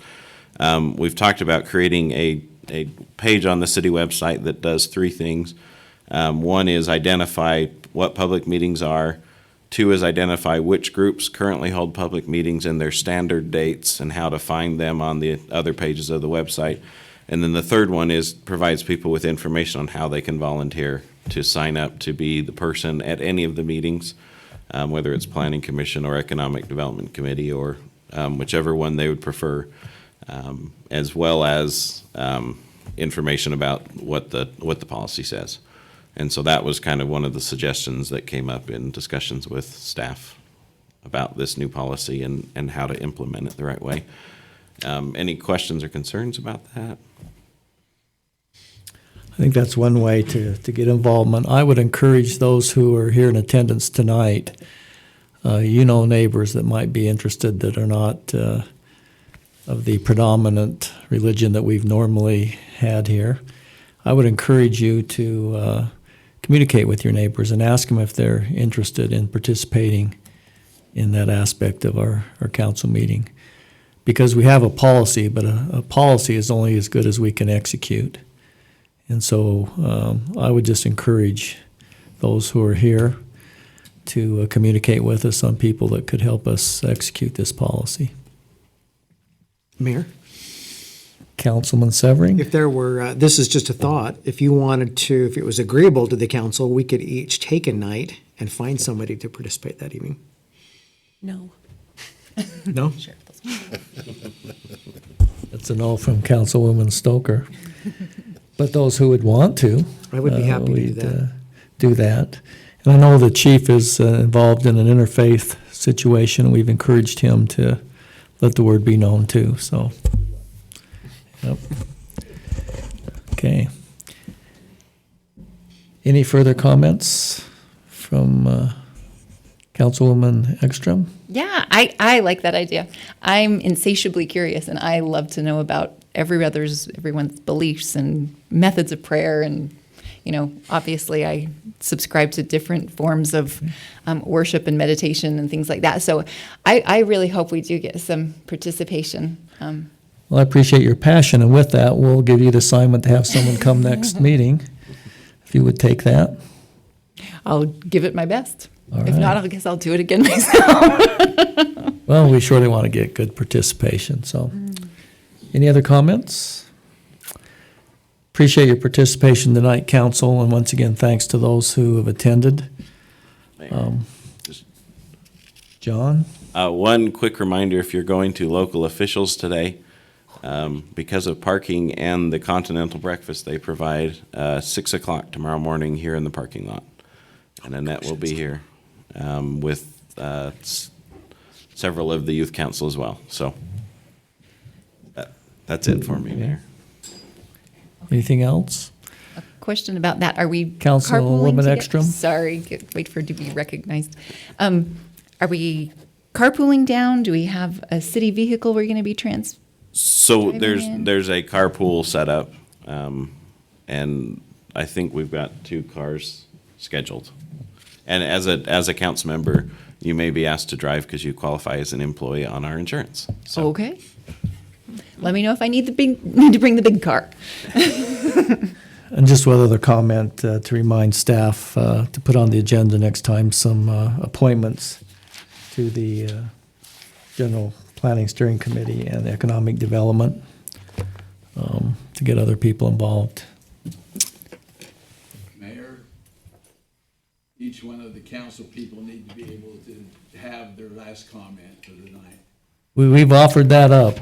I: we've talked about creating a page on the city website that does three things. One is identify what public meetings are. Two is identify which groups currently hold public meetings and their standard dates and how to find them on the other pages of the website. And then the third one is provides people with information on how they can volunteer to sign up to be the person at any of the meetings, whether it's Planning Commission or Economic Development Committee or whichever one they would prefer, as well as information about what the policy says. And so that was kind of one of the suggestions that came up in discussions with staff about this new policy and how to implement it the right way. Any questions or concerns about that?
A: I think that's one way to get involvement. I would encourage those who are here in attendance tonight, neighbors that might be interested that are not of the predominant religion that we've normally had here. I would encourage you to communicate with your neighbors and ask them if they're interested in participating in that aspect of our council meeting. Because we have a policy, but a policy is only as good as we can execute. And so I would just encourage those who are here to communicate with us on people that could help us execute this policy.
C: Mayor?
A: Councilman Severing?
C: If there were, this is just a thought, if you wanted to, if it was agreeable to the council, we could each take a night and find somebody to participate that evening.
K: No.
C: No?
K: Sure.
A: That's a no from Councilwoman Stoker. But those who would want to.
C: I would be happy to do
A: we'd,
C: that.
A: Do that. And I know the chief is involved in an interfaith situation. We've encouraged him to let the word be known too, so. Yep. Okay. Any further comments from Councilwoman Ekstrom?
H: Yeah, I like that idea. I'm insatiably curious, and I love to know about everyone's beliefs and methods of prayer. And, obviously I subscribe to different forms of worship and meditation and things like that. So I really hope we do get some participation.
A: Well, I appreciate your passion, and with that, we'll give you the assignment to have someone come next meeting, if you would take that.
H: I'll give it my best.
A: All
H: If not,
A: right.
H: I guess I'll do it again myself.
A: Well, we surely want to get good participation, so. Any other comments? Appreciate your participation tonight, council, and once again, thanks to those who have attended.
I: Just
A: John?
I: one quick reminder, if you're going to local officials today, because of parking and the continental breakfast they provide, 6 o'clock tomorrow morning here in the parking lot. And Annette will be here with several of the youth council as well. So that's it for me, Mayor.
A: Anything else?
H: Question about that. Are we
A: Councilwoman
H: carpooling together?
A: Ekstrom?
H: Sorry, wait for it to be recognized. Are we carpooling down? Do we have a city vehicle we're going to be
I: So
H: Driving in.
I: there's a carpool set up, and I think we've got 2 cars scheduled. And as a council member, you may be asked to drive because you qualify as an employee on our insurance. So
H: Okay. Let me know if I need to bring the big car.
A: And just one other comment to remind staff to put on the agenda next time some appointments to the General Planning Steering Committee and Economic Development to get other people involved.
M: Mayor, each one of the council people need to be able to have their last comment for the night.
A: We've offered that up.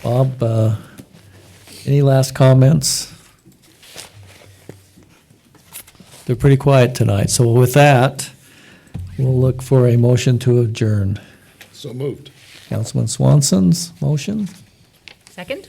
A: Bob, any last comments? They're pretty quiet tonight, so with that, we'll look for a motion to adjourn.
F: So moved.
A: Councilman Swanson's motion,
H: Second?